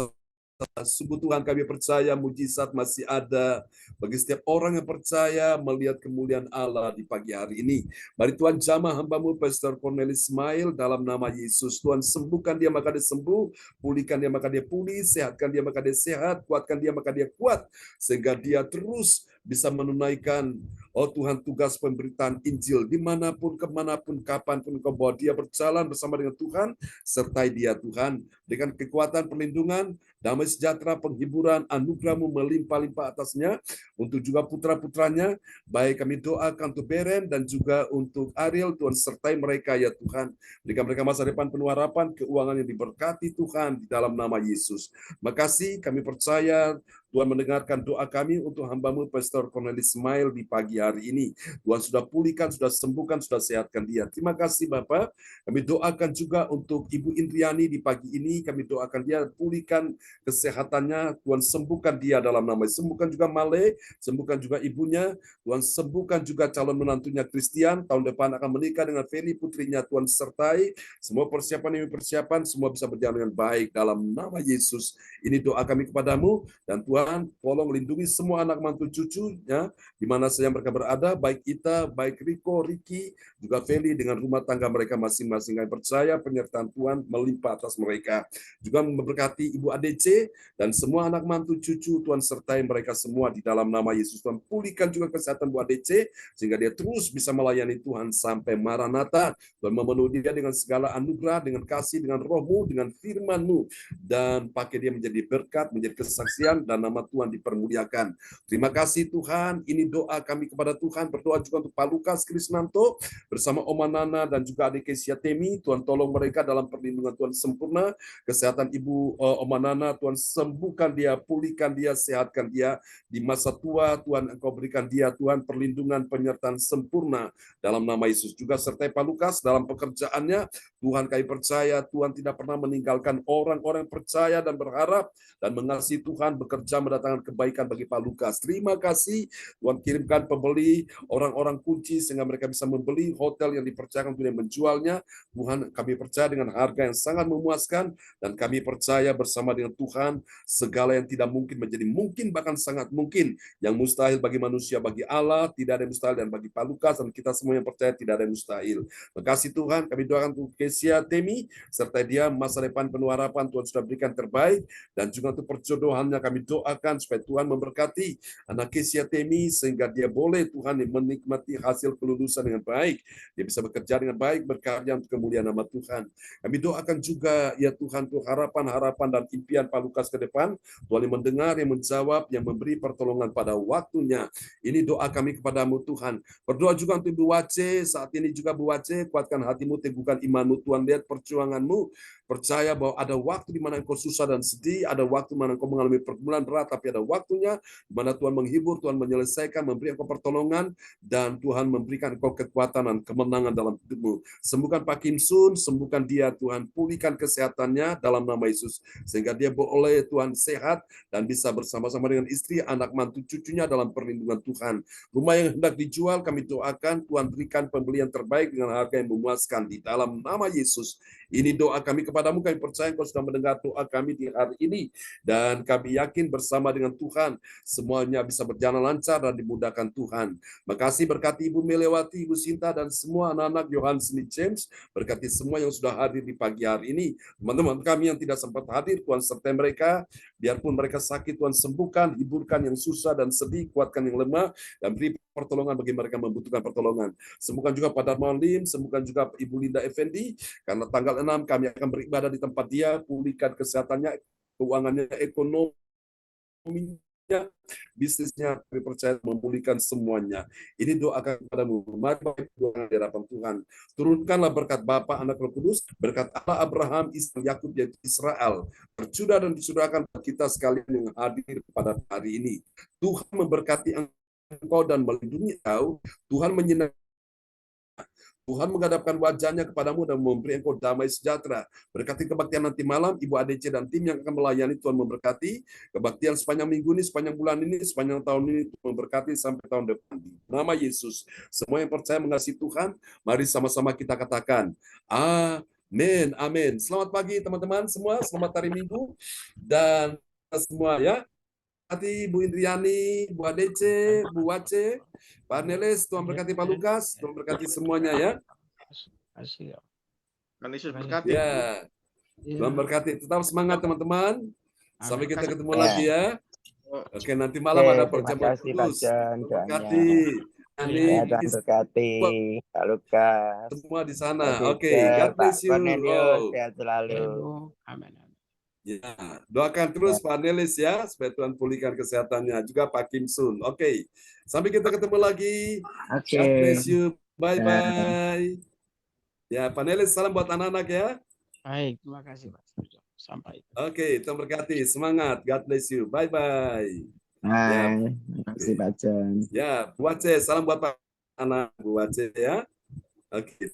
sungguh Tuhan, kami percaya mujizat masih ada bagi setiap orang yang percaya melihat kemuliaan Allah di pagi hari ini. Mari Tuhan jamah hamba-Mu Pastor Cornelius Ismail dalam nama Yesus. Tuhan sembuhkan dia maka dia sembuh, pulihkan dia maka dia pulih, sehatkan dia maka dia sehat, kuatkan dia maka dia kuat, sehingga dia terus bisa menunaikan, oh Tuhan, tugas pemberitaan Injil dimanapun, kemanapun, kapanpun Engkau bawa dia berjalan bersama dengan Tuhan. Sertai dia Tuhan dengan kekuatan, perlindungan, damai sejahtera, penghiburan, anugerah-Mu melimpah-limpah atasnya, untuk juga putra-putranya. Baik kami doakan untuk Beren dan juga untuk Ariel, Tuhan sertai mereka ya Tuhan. Berikan mereka masa depan penuh harapan, keuangan yang diberkati Tuhan di dalam nama Yesus. Makasih, kami percaya Tuhan mendengarkan doa kami untuk hamba-Mu Pastor Cornelius Ismail di pagi hari ini. Tuhan sudah pulihkan, sudah sembuhkan, sudah sehatkan dia. Terima kasih Bapak. Kami doakan juga untuk Ibu Indriani di pagi ini. Kami doakan dia, pulihkan kesehatannya. Tuhan sembuhkan dia dalam nama Yesus. Sembuhkan juga Male, sembuhkan juga ibunya. Tuhan sembuhkan juga calon menantunya Christian. Tahun depan akan menikah dengan Feli, putrinya. Tuhan sertai. Semua persiapan semua bisa berjalan dengan baik dalam nama Yesus. Ini doa kami kepadamu, dan Tuhan tolong lindungi semua anak mantu cucunya di mana saja mereka berada, baik Ita, baik Riko, Riki, juga Feli dengan rumah tangga mereka masing-masing. Kami percaya penyertaan Tuhan melimpah atas mereka. Juga memberkati Ibu ADC dan semua anak mantu cucu, Tuhan sertai mereka semua di dalam nama Yesus. Tuhan pulihkan juga kesehatan Bu ADC sehingga dia terus bisa melayani Tuhan sampai Maranatha. Tuhan memenuhi dia dengan segala anugerah, dengan kasih, dengan roh-Mu, dengan firman-Mu, dan pakai dia menjadi berkat, menjadi kesaksian, dan nama Tuhan dipermuliakan. Terima kasih Tuhan. Ini doa kami kepada Tuhan. Berdoa juga untuk Pak Lukas Krisnanto bersama Oma Nana dan juga adik Kesia Temi. Tuhan tolong mereka dalam perlindungan Tuhan sempurna. Kesehatan Ibu Oma Nana, Tuhan sembuhkan dia, pulihkan dia, sehatkan dia di masa tua. Tuhan Engkau berikan dia Tuhan perlindungan, penyertaan sempurna dalam nama Yesus. Juga sertai Pak Lukas dalam pekerjaannya. Tuhan, kami percaya Tuhan tidak pernah meninggalkan orang-orang percaya dan berharap dan mengasihi Tuhan, bekerja mendatangkan kebaikan bagi Pak Lukas. Terima kasih Tuhan, kirimkan pembeli, orang-orang kunci sehingga mereka bisa membeli hotel yang dipercayakan untuk menjualnya. Tuhan, kami percaya dengan harga yang sangat memuaskan, dan kami percaya bersama dengan Tuhan segala yang tidak mungkin menjadi mungkin, bahkan sangat mungkin. Yang mustahil bagi manusia, bagi Allah tidak ada yang mustahil, dan bagi Pak Lukas dan kita semua yang percaya tidak ada yang mustahil. Terima kasih Tuhan. Kami doakan untuk Kesia Temi serta dia masa depan penuh harapan. Tuhan sudah berikan terbaik, dan juga untuk perjodohannya kami doakan supaya Tuhan memberkati anak Kesia Temi sehingga dia boleh Tuhan menikmati hasil kelulusan dengan baik, dia bisa bekerja dengan baik, berkarya untuk kemuliaan nama Tuhan. Kami doakan juga ya Tuhan untuk harapan-harapan dan impian Pak Lukas ke depan. Tuhan yang mendengar, yang menjawab, yang memberi pertolongan pada waktunya. Ini doa kami kepadamu Tuhan. Berdoa juga untuk Bu Wace saat ini juga. Bu Wace, kuatkan hatimu, teguhkan imanmu. Tuhan lihat perjuanganmu. Percaya bahwa ada waktu di mana engkau susah dan sedih, ada waktu di mana engkau mengalami pergumulan berat, tapi ada waktunya di mana Tuhan menghibur, Tuhan menyelesaikan, memberi engkau pertolongan, dan Tuhan memberikan engkau kekuatan dan kemenangan dalam hidupmu. Sembuhkan Pak Kim Sun, sembuhkan dia Tuhan, pulihkan kesehatannya dalam nama Yesus, sehingga dia boleh Tuhan sehat dan bisa bersama-sama dengan istri, anak mantu cucunya dalam perlindungan Tuhan. Rumah yang hendak dijual kami doakan Tuhan berikan pembelian terbaik dengan harga yang memuaskan di dalam nama Yesus. Ini doa kami kepadamu, kami percaya Engkau sudah mendengar doa kami di hari ini, dan kami yakin bersama dengan Tuhan semuanya bisa berjalan lancar dan dimudahkan Tuhan. Makasih, berkati Ibu Melewati, Ibu Sinta, dan semua anak-anak Yohan Smith James, berkati semua yang sudah hadir di pagi hari ini. Teman-teman kami yang tidak sempat hadir, Tuhan sertai mereka, biarpun mereka sakit, Tuhan sembuhkan, hiburkan yang susah dan sedih, kuatkan yang lemah, dan beri pertolongan bagi mereka yang membutuhkan pertolongan. Sembuhkan juga Pak Darmawan Lim, sembuhkan juga Ibu Linda Effendi, karena tanggal 6 kami akan beribadah di tempat dia, pulihkan kesehatannya, keuangannya, ekonominya, bisnisnya, kami percaya memulihkan semuanya. Ini doakan kepadamu. Mari doa di hadapan Tuhan. Turunkanlah berkat Bapa, Anak, Roh Kudus, berkat Allah Abraham, Ishak, Yakub, yaitu Israel, tercurah dan disudahkan kita sekalian yang hadir pada hari ini. Tuhan memberkati engkau dan melindungi engkau. Tuhan menyenangkan. Tuhan menghadapkan wajahnya kepadamu dan memberi engkau damai sejahtera. Berkati kebaktian nanti malam, Ibu ADC dan tim yang akan melayani, Tuhan memberkati. Kebaktian sepanjang minggu ini, sepanjang bulan ini, sepanjang tahun ini, Tuhan memberkati sampai tahun depan. Nama Yesus. Semua yang percaya mengasihi Tuhan, mari sama-sama kita katakan, amin, amin. Selamat pagi teman-teman semua, selamat hari Minggu. Dan semua ya. Berkati Bu Indriani, Bu ADC, Bu Wace, Pak Neles, Tuhan berkati Pak Lukas, Tuhan berkati semuanya ya. Tuhan Yesus berkati. Ya, Tuhan berkati. Tetap semangat teman-teman. Sampai kita ketemu lagi ya. Oke, nanti malam ada perjamuan kudus. Tuhan berkati. Tuhan berkati Pak Lukas. Semua di sana. Oke, God bless you. Sehat selalu. Amin. Ya, doakan terus Pak Nelis ya, supaya Tuhan pulihkan kesehatannya. Juga Pak Kim Sun. Oke, sampai kita ketemu lagi. Oke. God bless you. Bye-bye. Ya, Pak Nelis, salam buat anak-anak ya. Baik, terima kasih Pak. Sampai. Oke, Tuhan berkati. Semangat. God bless you. Bye-bye. Hai, terima kasih Pak John. Ya, Bu Aceh, salam buat Pak anak Bu Aceh ya. Oke.